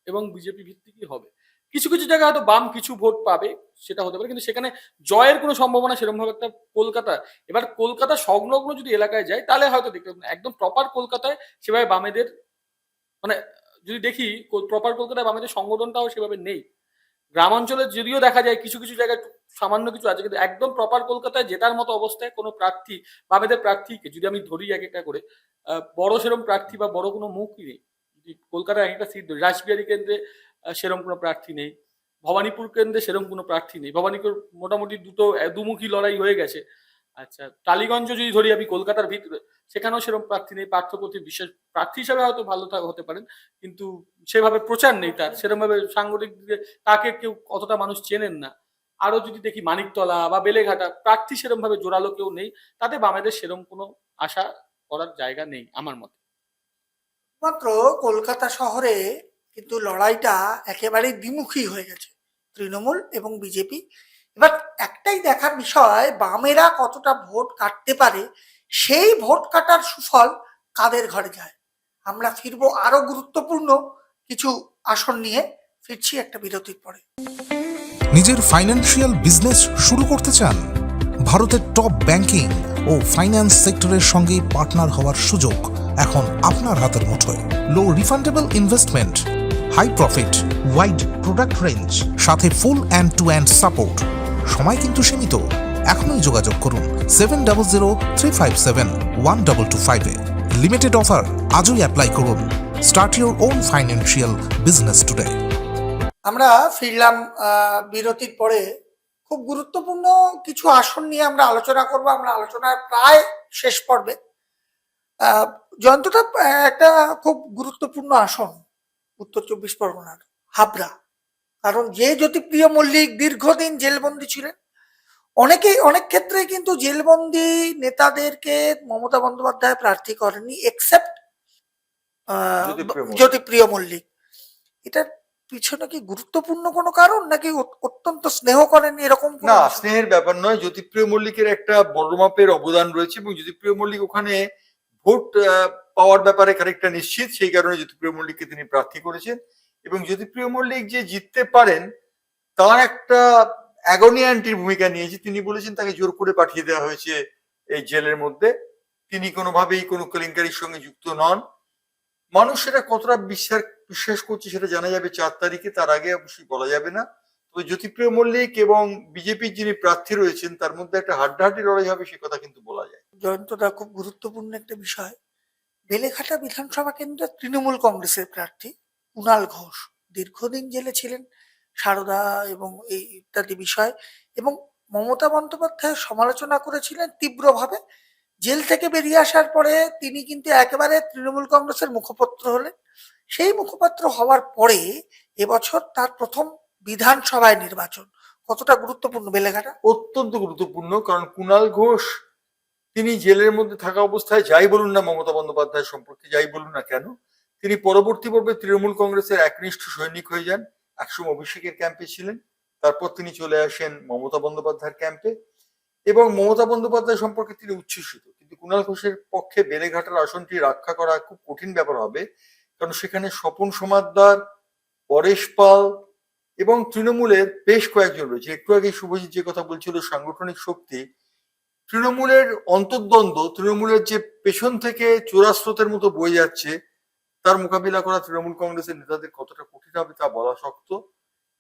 এবং বিজেপি ভিত্তিকই হবে। কিছু কিছু জায়গায় হয়তো বাম কিছু ভোট পাবে, সেটা হতে পারে, কিন্তু সেখানে জয়ের কোনো সম্ভাবনা সেরকম ভাবে একটা কলকাতা, এবার কলকাতা সংলগ্ন যদি এলাকায় যায় তাহলে হয়তো দেখতে পাবেন। একদম প্রপার কলকাতায় সেভাবে বামেদের মানে যদি দেখি প্রপার কলকাতায় বামেদের সংগঠনটাও সেভাবে নেই। গ্রামাঞ্চলে যদিও দেখা যায় কিছু কিছু জায়গায় সামান্য কিছু আছে, কিন্তু একদম প্রপার কলকাতায় জেতার মতো অবস্থায় কোনো প্রার্থী বামেদের প্রার্থীকে যদি আমি ধরি এক একটা করে, বড় সেরম প্রার্থী বা বড় কোনো মুখই নেই। যদি কলকাতায় একটা সিট ধরি, রাসবিহারী কেন্দ্রে সেরম কোনো প্রার্থী নেই, ভবানীপুর কেন্দ্রে সেরম কোনো প্রার্থী নেই, ভবানীপুর মোটামুটি দুমুখী লড়াই হয়ে গেছে। আচ্ছা, টালিগঞ্জ যদি ধরি আমি কলকাতার ভিতরে, সেখানেও সেরকম প্রার্থী নেই। পার্থপ্রতিম বিশ্বাস প্রার্থী হিসাবে হয়তো ভালো হতে পারেন, কিন্তু সেভাবে প্রচার নেই তার, সেরকম ভাবে সাংগঠনিক দিকে তাকে কেউ অতটা মানুষ চেনেন না। আরো যদি দেখি মানিকতলা বা বেলেঘাটা, প্রার্থী সেরকম ভাবে জোরালো কেউ নেই, তাতে বামেদের সেরকম কোনো আশা করার জায়গা নেই আমার মতে। মাত্র কলকাতা শহরে কিন্তু লড়াইটা একেবারেই দ্বিমুখী হয়ে গেছে, তৃণমূল এবং বিজেপি। এবার একটাই দেখার বিষয়, বামেরা কতটা ভোট কাটতে পারে, সেই ভোট কাটার সুফল কাদের ঘরে যায়। আমরা ফিরবো আরো গুরুত্বপূর্ণ কিছু আসন নিয়ে, ফিরছি একটা বিরতির পরে। নিজের ফাইন্যান্সিয়াল বিজনেস শুরু করতে চান? ভারতের টপ ব্যাংকিং ও ফাইন্যান্স সেক্টরের সঙ্গে পার্টনার হওয়ার সুযোগ এখন আপনার হাতের মুঠোয়। Low refundable investment, high profit, wide product range, সাথে full end to end support. সময় কিন্তু সীমিত। এখনই যোগাযোগ করুন 7003571225 এ। লিমিটেড অফার, আজই অ্যাপ্লাই করুন। Start your own financial business today. আমরা ফিরলাম বিরতির পরে। খুব গুরুত্বপূর্ণ কিছু আসন নিয়ে আমরা আলোচনা করব। আমরা আলোচনার প্রায় শেষ পর্বে। জয়ন্তটা, একটা খুব গুরুত্বপূর্ণ আসন উত্তর 24 পরগনার হাবড়া। কারণ যে জ্যোতিপ্রিয় মল্লিক দীর্ঘদিন জেলবন্দি ছিলেন, অনেক ক্ষেত্রে কিন্তু জেলবন্দি নেতাদেরকে মমতা বন্দ্যোপাধ্যায় প্রার্থী করেননি, এক্সেপ্ট জ্যোতিপ্রিয় মল্লিক। এটার পিছনে কি গুরুত্বপূর্ণ কোনো কারণ, নাকি অত্যন্ত স্নেহ করেন এরকম? না, স্নেহের ব্যাপার নয়। জ্যোতিপ্রিয় মল্লিকের একটা বড় মাপের অবদান রয়েছে এবং জ্যোতিপ্রিয় মল্লিক ওখানে ভোট পাওয়ার ব্যাপারে খানিকটা নিশ্চিত, সেই কারণে জ্যোতিপ্রিয় মল্লিককে তিনি প্রার্থী করেছেন। এবং জ্যোতিপ্রিয় মল্লিক যে জিততে পারেন তার একটা অ্যাগনি অ্যান্টির ভূমিকা নিয়েছে। তিনি বলেছেন তাকে জোর করে পাঠিয়ে দেওয়া হয়েছে এই জেলের মধ্যে, তিনি কোনোভাবেই কোনো কেলেঙ্কারির সঙ্গে যুক্ত নন। মানুষ সেটা কতটা বিশ্বাস করছে সেটা জানা যাবে 4 তারিখে, তার আগে অবশ্যই বলা যাবে না। তবে জ্যোতিপ্রিয় মল্লিক এবং বিজেপির যিনি প্রার্থী রয়েছেন তার মধ্যে একটা হাড্ডাহাড্ডি লড়াই হবে, সে কথা কিন্তু বলা যায়। জয়ন্তটা, খুব গুরুত্বপূর্ণ একটা বিষয়। বেলেঘাটা বিধানসভা কেন্দ্রের তৃণমূল কংগ্রেসের প্রার্থী কুণাল ঘোষ দীর্ঘদিন জেলে ছিলেন, সারদা এবং এই ইত্যাদি বিষয়, এবং মমতা বন্দ্যোপাধ্যায় সমালোচনা করেছিলেন তীব্রভাবে। জেল থেকে বেরিয়ে আসার পরে তিনি কিন্তু একেবারে তৃণমূল কংগ্রেসের মুখপাত্র হলেন। সেই মুখপাত্র হওয়ার পরে এবছর তার প্রথম বিধানসভায় নির্বাচন। কতটা গুরুত্বপূর্ণ বেলেঘাটা? অত্যন্ত গুরুত্বপূর্ণ, কারণ কুণাল ঘোষ তিনি জেলের মধ্যে থাকা অবস্থায় যাই বলুন না মমতা বন্দ্যোপাধ্যায় সম্পর্কে, যাই বলুন না কেন, তিনি পরবর্তী পর্বে তৃণমূল কংগ্রেসের একনিষ্ঠ সৈনিক হয়ে যান। একসময় অভিষেকের ক্যাম্পে ছিলেন, তারপর তিনি চলে আসেন মমতা বন্দ্যোপাধ্যায়ের ক্যাম্পে এবং মমতা বন্দ্যোপাধ্যায় সম্পর্কে তিনি উচ্ছ্বসিত। কিন্তু কুণাল ঘোষের পক্ষে বেলেঘাটার আসনটি রক্ষা করা খুব কঠিন ব্যাপার হবে, কারণ সেখানে স্বপন সমাদ্দার, পরেশ পাল এবং তৃণমূলের বেশ কয়েকজন রয়েছে। একটু আগে শুভজিৎ যে কথা বলছিল সাংগঠনিক শক্তি, তৃণমূলের অন্তর্দ্বন্দ্ব, তৃণমূলের যে পেছন থেকে চোরাস্রোতের মতো বয়ে যাচ্ছে, তার মোকাবিলা করা তৃণমূল কংগ্রেসের নেতাদের কতটা কঠিন হবে তা বলা শক্ত।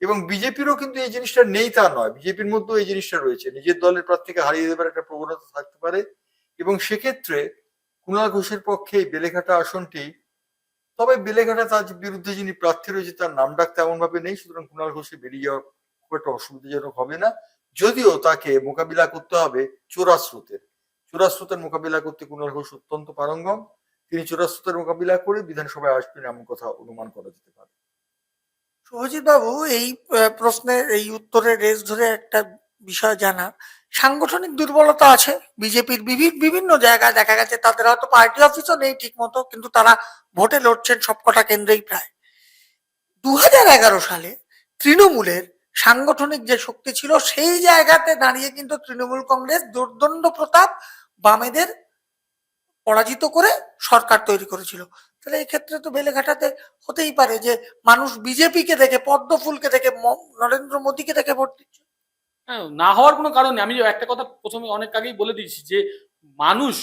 এবং বিজেপিরও কিন্তু এই জিনিসটা নেই তা নয়, বিজেপির মধ্যেও এই জিনিসটা রয়েছে, নিজের দলের প্রার্থীকে হারিয়ে দেবার একটা প্রবণতা থাকতে পারে। এবং সেক্ষেত্রে কুণাল ঘোষের পক্ষে এই বেলেঘাটা আসনটি, তবে বেলেঘাটা তার বিরুদ্ধে যিনি প্রার্থী রয়েছে তার নাম ডাক তেমন ভাবে নেই, সুতরাং কুণাল ঘোষের বেরিয়ে যাওয়া খুব একটা অসুবিধাজনক হবে না। যদিও তাকে মোকাবিলা করতে হবে চোরাস্রোতের মোকাবিলা করতে কুণাল ঘোষ অত্যন্ত পারঙ্গম। তিনি চোরাস্রোতের মোকাবিলা করে বিধানসভায় আসবেন এমন কথা অনুমান করা যেতে পারে। শুভজিৎ বাবু, এই প্রশ্নের এই উত্তরের রেস ধরে একটা বিষয় জানা, সাংগঠনিক দুর্বলতা আছে বিজেপির বিভিন্ন জায়গায়। দেখা গেছে তাদের হয়তো পার্টি অফিসও নেই ঠিক মতো, কিন্তু তারা ভোটে লড়ছেন সবকটা কেন্দ্রেই প্রায়। 2011 সালে তৃণমূলের সাংগঠনিক যে শক্তি ছিল সেই জায়গাতে দাঁড়িয়ে কিন্তু তৃণমূল কংগ্রেস দুর্দণ্ড প্রতাপ বামেদের পরাজিত করে সরকার তৈরি করেছিল। তাহলে এক্ষেত্রে তো বেলেঘাটাতে হতেই পারে যে মানুষ বিজেপিকে দেখে, পদ্ম ফুলকে দেখে, নরেন্দ্র মোদীকে দেখে ভোট দিচ্ছে। হ্যাঁ, না হওয়ার কোনো কারণ নেই। আমি একটা কথা প্রথমে অনেক আগেই বলে দিয়েছি যে মানুষ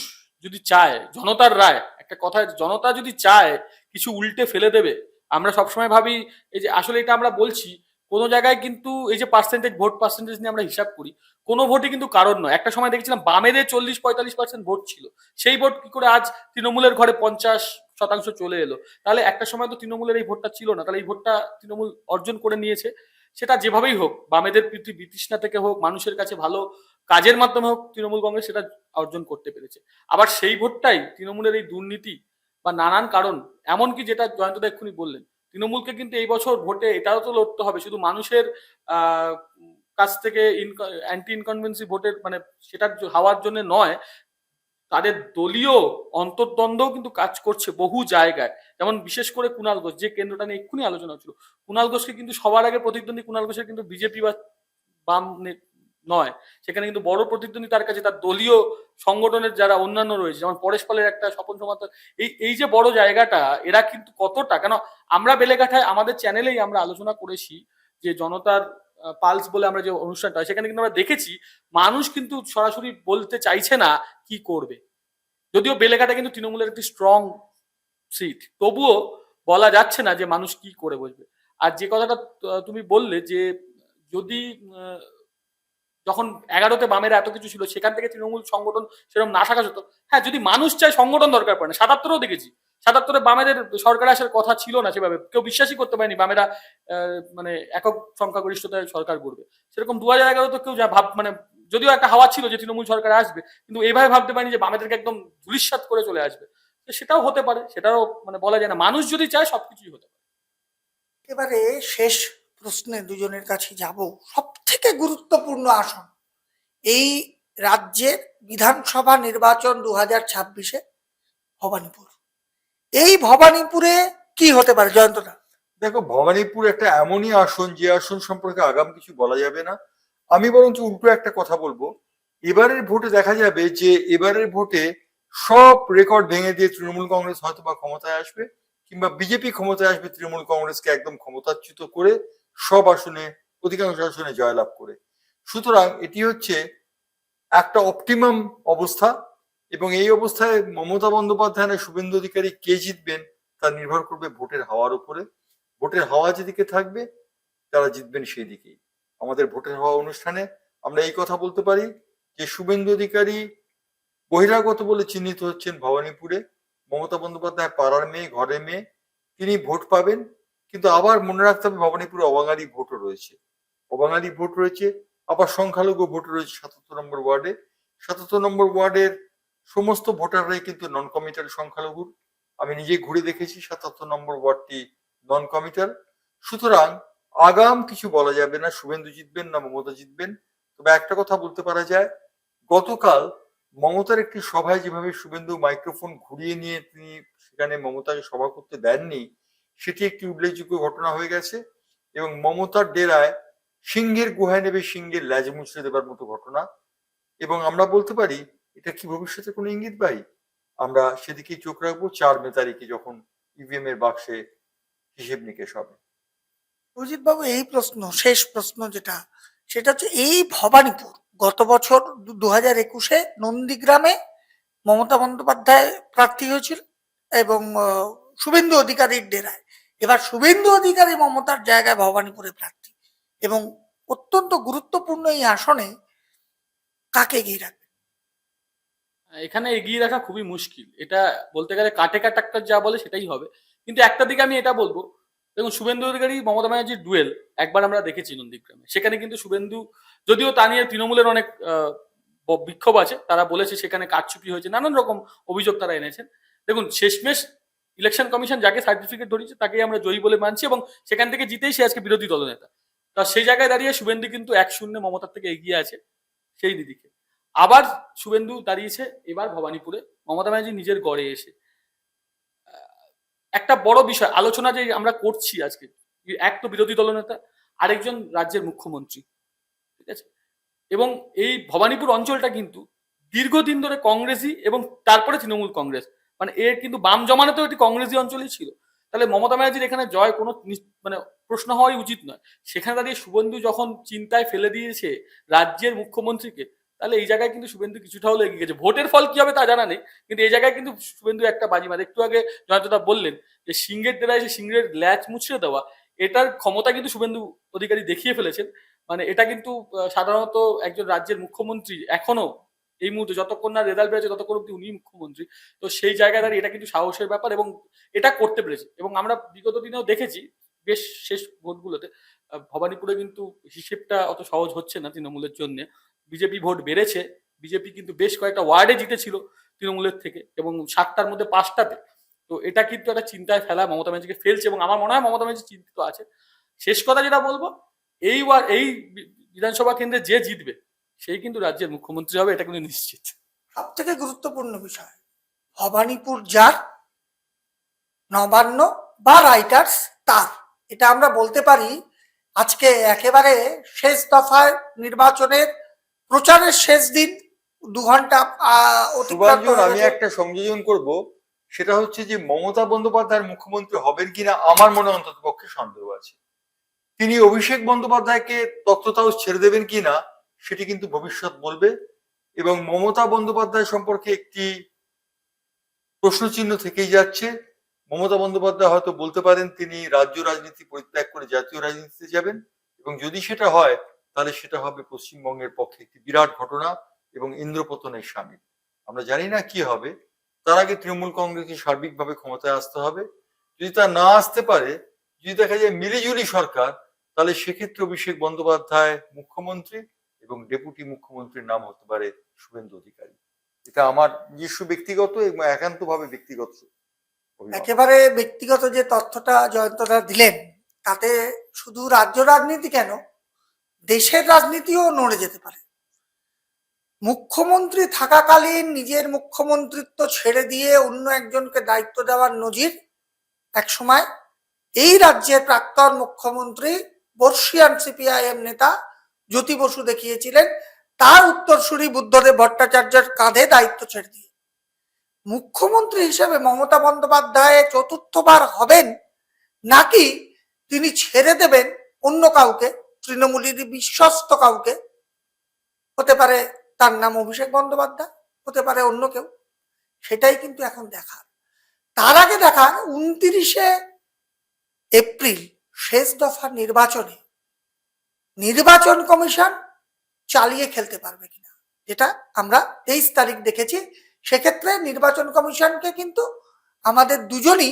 যদি চায়, জনতার রায়, একটা কথা, জনতা যদি চায় কিছু উল্টে ফেলে দেবে। আমরা সবসময় ভাবি এই যে আসলে এটা আমরা বলছি কোনো জায়গায়, কিন্তু এই যে পার্সেন্টেজ, ভোট পার্সেন্টেজ নিয়ে আমরা হিসাব করি, কোনো ভোটই কিন্তু কারণ নয়। একটা সময় দেখেছিলাম বামেদের 40-45% ভোট ছিল, সেই ভোট কি করে আজ তৃণমূলের ঘরে 50% চলে এলো? তাহলে একটা সময় তো তৃণমূলের এই ভোটটা ছিল না, তাহলে এই ভোটটা তৃণমূল অর্জন করে নিয়েছে। সেটা যেভাবেই হোক, বামেদের প্রতি বিতৃষ্ণা থেকে হোক, মানুষের কাছে ভালো কাজের মাধ্যমে হোক, তৃণমূল কংগ্রেস সেটা অর্জন করতে পেরেছে। আবার সেই ভোটটাই তৃণমূলের এই দুর্নীতি বা নানান কারণ, এমনকি যেটা জয়ন্তদা এক্ষুনি বললেন, তৃণমূলকে কিন্তু এই বছর ভোটে এটাও তো লড়তে হবে, শুধু মানুষের কাছ থেকে অ্যান্টি ইনকনভেন্সি ভোটের মানে সেটা হওয়ার জন্য নয়, তাদের দলীয় অন্তর্দ্বন্দ্বও কিন্তু কাজ করছে বহু জায়গায়। যেমন বিশেষ করে কুণাল ঘোষ, যে কেন্দ্রটা নিয়ে এক্ষুনি আলোচনা হচ্ছিল, কুণাল ঘোষকে কিন্তু সবার আগে প্রতিদ্বন্দ্বী কুণাল ঘোষের কিন্তু বিজেপি বা বাম নয়, সেখানে কিন্তু বড় প্রতিদ্বন্দ্বী তার কাছে তার দলীয় সংগঠনের যারা অন্যান্য রয়েছে, যেমন পরেশ পালের একটা স্বপন সমান্তর। এই যে বড় জায়গাটা, এরা কিন্তু কতটা, কেন আমরা বেলেঘাটায় আমাদের চ্যানেলেই আমরা আলোচনা করেছি যে জনতার পালস বলে আমরা যে অনুষ্ঠানটা, সেখানে কিন্তু আমরা দেখেছি মানুষ কিন্তু সরাসরি বলতে চাইছে না কি করবে। যদিও বেলেঘাটা কিন্তু তৃণমূলের একটি স্ট্রং সিট, তবুও বলা যাচ্ছে না যে মানুষ কি করে বসবে। আর যে কথাটা তুমি বললে যে যদি যখন 11তে বামেরা এত কিছু ছিল, সেখান থেকে তৃণমূল সংগঠন সেরকম না থাকা যেত। হ্যাঁ, যদি মানুষ চায় সংগঠন দরকার পড়ে না। 77-ও দেখেছি, 77-এ বামেদের সরকারে আসার কথা ছিল না, সেভাবে কেউ বিশ্বাসই করতে পারেনি বামেরা মানে একক সংখ্যাগরিষ্ঠতায় সরকার করবে। সেরকম 2011 তো কেউ মানে যদিও একটা হাওয়া ছিল যে তৃণমূল সরকার আসবে, কিন্তু এইভাবে ভাবতে পারেনি যে বামেদেরকে একদম ধূলিসাৎ করে চলে আসবে। সেটাও হতে পারে, সেটাও মানে বলা যায় না, মানুষ যদি চায় সবকিছুই হতে পারে। এবারে শেষ প্রশ্নে দুজনের কাছে যাব। সব থেকে গুরুত্বপূর্ণ আসন এই রাজ্যের বিধানসভা নির্বাচন 2026-এ ভবানীপুর। এই ভবানীপুরে কি হতে পারে জয়ন্তদা? দেখো, ভবানীপুর একটা এমনই আসন যে আসন সম্পর্কে আগাম কিছু বলা যাবে না। আমি বরঞ্চ উল্টো একটা কথা বলবো, এবারের ভোটে দেখা যাবে যে এবারের ভোটে সব রেকর্ড ভেঙে দিয়ে তৃণমূল কংগ্রেস হয়তো বা ক্ষমতায় আসবে, কিংবা বিজেপি ক্ষমতায় আসবে তৃণমূল কংগ্রেসকে একদম ক্ষমতাচ্যুত করে সব আসনে, অধিকাংশ আসনে জয়লাভ করে। সুতরাং এটি হচ্ছে একটা অপটিমাম অবস্থা, এবং এই অবস্থায় মমতা বন্দ্যোপাধ্যায় না শুভেন্দু অধিকারী কে জিতবেন তা নির্ভর করবে ভোটের হাওয়ার উপরে। ভোটের হাওয়া যেদিকে থাকবে তারা জিতবেন সেই দিকেই। আমাদের ভোটের হাওয়া অনুষ্ঠানে আমরা এই কথা বলতে পারি যে শুভেন্দু অধিকারী বহিরাগত বলে চিহ্নিত হচ্ছেন ভবানীপুরে। মমতা বন্দ্যোপাধ্যায় পাড়ার মেয়ে, ঘরের মেয়ে, তিনি ভোট পাবেন। কিন্তু আবার মনে রাখতে হবে ভবানীপুরে অবাঙালি ভোটও রয়েছে, অবাঙালি ভোট রয়েছে, আবার সংখ্যালঘু ভোট রয়েছে 77 নম্বর ওয়ার্ডে। 77 নম্বর ওয়ার্ডের সমস্ত ভোটাররাই কিন্তু নন কমিটাল সংখ্যালঘুর। আমি নিজে ঘুরে দেখেছি 77 নম্বর ওয়ার্ডটি নন কমিটাল। সুতরাং আগাম কিছু বলা যাবে না শুভেন্দু জিতবেন না মমতা জিতবেন। তবে একটা কথা বলতে পারা যায়, গতকাল মমতার একটি সভায় যেভাবে শুভেন্দু মাইক্রোফোন ঘুরিয়ে নিয়ে তিনি সেখানে মমতাকে সভা করতে দেননি, সেটি একটি উল্লেখযোগ্য ঘটনা হয়ে গেছে। এবং মমতার ডেরায় সিংহের গুহায় নেবে সিংহের ল্যাজ মুছড়ে দেবার মতো ঘটনা। এবং আমরা বলতে পারি এটা কি ভবিষ্যতে কোনো ইঙ্গিতবাহী? আমরা সেদিকেই চোখ রাখবো 4 তারিখে যখন ইভিএম এর বাক্সে হিসেব নিকেশ হবে। অজিত বাবু, এই প্রশ্ন, শেষ প্রশ্ন যেটা, সেটা হচ্ছে এই ভবানীপুর গত বছর 2021-এ নন্দীগ্রামে মমতা বন্দ্যোপাধ্যায় প্রার্থী হয়েছিল এবং শুভেন্দু অধিকারীর ডেরায়। এবার শুভেন্দু অধিকারী মমতার জায়গায় ভবানীপুরে প্রার্থী, এবং অত্যন্ত গুরুত্বপূর্ণ এই আসনে কাকে এগিয়ে রাখবে? এখানে এগিয়ে রাখা খুবই মুশকিল, এটা বলতে গেলে কাটে কাটাক্টার যা বলে সেটাই হবে। কিন্তু একটা দিকে আমি এটা বলবো, দেখুন শুভেন্দু অধিকারী মমতা ব্যানার্জির ডুয়েল একবার আমরা দেখেছি নন্দীগ্রামে। সেখানে কিন্তু শুভেন্দু, যদিও তা নিয়ে তৃণমূলের অনেক বিক্ষোভ আছে, তারা বলেছে সেখানে কারচুপি হয়েছে, নানান রকম অভিযোগ তারা এনেছেন। দেখুন শেষমেশ ইলেকশন কমিশন যাকে সার্টিফিকেট ধরিয়েছে তাকেই আমরা জয়ী বলে মানছি, এবং সেখান থেকে জিতেই সে আজকে বিরোধী দলনেতা। তা সেই জায়গায় দাঁড়িয়ে শুভেন্দু কিন্তু 1-0 মমতার থেকে এগিয়ে আছে। সেই দিদিকে। আবার শুভেন্দু দাঁড়িয়েছে এবার ভবানীপুরে মমতা ব্যানার্জি নিজের গড়ে এসে। একটা বড় বিষয় আলোচনা যে আমরা করছি আজকে, এক তো বিরোধী দলনেতা, আরেকজন রাজ্যের মুখ্যমন্ত্রী, ঠিক আছে? এবং এই ভবানীপুর অঞ্চলটা কিন্তু দীর্ঘদিন ধরে কংগ্রেসই এবং তারপরে তৃণমূল কংগ্রেস, মানে এর কিন্তু বাম জমানাতেও এটি কংগ্রেসি অঞ্চলই ছিল। তাহলে মমতা ব্যানার্জির এখানে জয় কোনো মানে প্রশ্ন হওয়াই উচিত নয়। সেখানে দাঁড়িয়ে শুভেন্দু যখন চিন্তায় ফেলে দিয়েছে রাজ্যের মুখ্যমন্ত্রীকে, তাহলে এই জায়গায় কিন্তু শুভেন্দু কিছুটা হলে এগিয়ে গেছে। ভোটের ফল কি হবে তা জানা নেই, কিন্তু এই জায়গায় কিন্তু শুভেন্দু একটা বাজি মারে। একটু আগে জয়ন্তদা বললেন যে সিংহের ডেরায় এসে সিংহের ল্যাচ মুছড়ে দেওয়া, এটার ক্ষমতা কিন্তু শুভেন্দু অধিকারী দেখিয়ে ফেলেছেন। মানে এটা কিন্তু সাধারণত একজন রাজ্যের মুখ্যমন্ত্রী এখনো এই মুহূর্তে যতক্ষণ না রেজাল্ট বেরোচ্ছে ততক্ষণ অব্দি উনি মুখ্যমন্ত্রী, তো সেই জায়গায় দাঁড়িয়ে এটা কিন্তু সাহসের ব্যাপার এবং এটা করতে পেরেছে। এবং আমরা বিগত দিনেও দেখেছি বেশ শেষ ভোটগুলোতে ভবানীপুরে কিন্তু হিসেবটা অত সহজ হচ্ছে না তৃণমূলের জন্য। বিজেপি ভোট বেড়েছে, বিজেপি কিন্তু বেশ কয়েকটা ওয়ার্ডে জিতেছিল তৃণমূলের থেকে এবং 7টার মধ্যে 5টাতে। তো এটা কিন্তু একটা চিন্তায় ফেলা মমতা ব্যানার্জিকে ফেলছে এবং আমার মনে হয় মমতা ব্যানার্জি চিন্তিত আছে। শেষ কথা যেটা বলবো, এই বিধানসভা কেন্দ্রে যে জিতবে সেই কিন্তু রাজ্যের মুখ্যমন্ত্রী হবে, এটা কিন্তু নিশ্চিত। সব থেকে গুরুত্বপূর্ণ বিষয়, ভবানীপুর যার, নবান্ন বা রাইটার্স তার, এটা আমরা বলতে পারি। আজকে একেবারে শেষ দফায় নির্বাচনের প্রচারের শেষ দিন, 2 ঘন্টা সুভাঞ্জন, আমি একটা সংযোজন করব, সেটা হচ্ছে যে মমতা বন্দ্যোপাধ্যায়ের মুখ্যমন্ত্রী হবেন কিনা আমার মনে অন্তত পক্ষে সন্দেহ আছে। তিনি অভিষেক বন্দ্যোপাধ্যায়কে তথ্যতা হাউস ছেড়ে দেবেন কিনা সেটি কিন্তু ভবিষ্যৎ বলবে। এবং মমতা বন্দ্যোপাধ্যায় সম্পর্কে একটি প্রশ্নচিহ্ন থেকেই যাচ্ছে। মমতা বন্দ্যোপাধ্যায় হয়তো বলতে পারেন তিনি রাজ্য রাজনীতি পরিত্যাগ করে জাতীয় রাজনীতিতে যাবেন, এবং যদি সেটা হয় তাহলে সেটা হবে পশ্চিমবঙ্গের পক্ষে একটি বিরাট ঘটনা এবং ইন্দ্রপতনের সামিল। আমরা জানি না কি হবে, তার আগে তৃণমূল কংগ্রেসকে সার্বিকভাবে ক্ষমতায় আসতে হবে। যদি তা না আসতে পারে, যদি দেখা যায় মিলিজুলি সরকার, তাহলে সেক্ষেত্রে অভিষেক বন্দ্যোপাধ্যায় মুখ্যমন্ত্রী এবং ডেপুটি মুখ্যমন্ত্রীর নাম হতে পারে শুভেন্দু অধিকারী। এটা আমার নিজস্ব ব্যক্তিগত এবং একান্তভাবে ব্যক্তিগত অভিমত। একেবারে ব্যক্তিগত যে তথ্যটা জয়ন্তদা দিলেন, তাতে শুধু রাজ্য রাজনীতি কেন, দেশের রাজনীতিও নড়ে যেতে পারে। মুখ্যমন্ত্রী থাকাকালীন নিজের মুখ্যমন্ত্রিত্ব ছেড়ে দিয়ে অন্য একজনকে দায়িত্ব দেওয়ার নজির একসময় এই রাজ্যের প্রাক্তন মুখ্যমন্ত্রী বর্ষিয়ান সিপিআইএম নেতা জ্যোতি বসু দেখিয়েছিলেন, তার উত্তরসূরি বুদ্ধদেব ভট্টাচার্যের কাঁধে দায়িত্ব ছেড়ে দিয়ে। মুখ্যমন্ত্রী হিসেবে মমতা বন্দ্যোপাধ্যায় চতুর্থবার হবেন নাকি তিনি ছেড়ে দেবেন অন্য কাউকে, তৃণমূলের বিশ্বস্ত কাউকে, হতে পারে তার নাম অভিষেক বন্দ্যোপাধ্যায়, হতে পারে অন্য কেউ, সেটাই কিন্তু এখন দেখার। তার আগে দেখার 29শে এপ্রিল শেষ দফা নির্বাচনে নির্বাচন কমিশন চালিয়ে খেলতে পারবে কিনা, যেটা আমরা 23 তারিখ দেখেছি। সেক্ষেত্রে নির্বাচন কমিশনকে কিন্তু আমাদের দুজনই,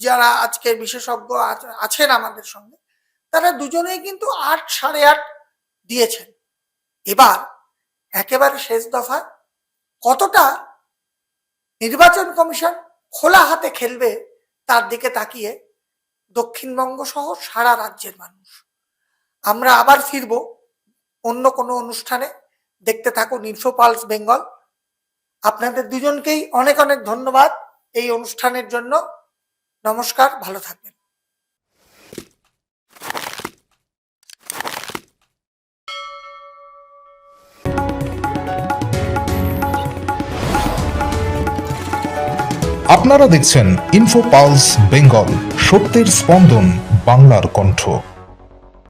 যারা আজকে বিশেষজ্ঞ আছেন আমাদের সঙ্গে, তারা দুজনেই কিন্তু 8 সাড়ে 8 দিয়েছেন। এবার একেবারে শেষ দফায় কতটা নির্বাচন কমিশন খোলা হাতে খেলবে তার দিকে তাকিয়ে দক্ষিণবঙ্গ সহ সারা রাজ্যের মানুষ। আমরা আবার ফিরবো অন্য কোনো অনুষ্ঠানে, দেখতে থাকুন ইনফোপালস বেঙ্গল। আপনাদের দুজনকেই অনেক অনেক ধন্যবাদ এই অনুষ্ঠানের জন্য। নমস্কার, ভালো থাকবেন। আপনারা দেখছেন ইনফোপালস বেঙ্গল, সত্যের স্পন্দন, বাংলার কণ্ঠ।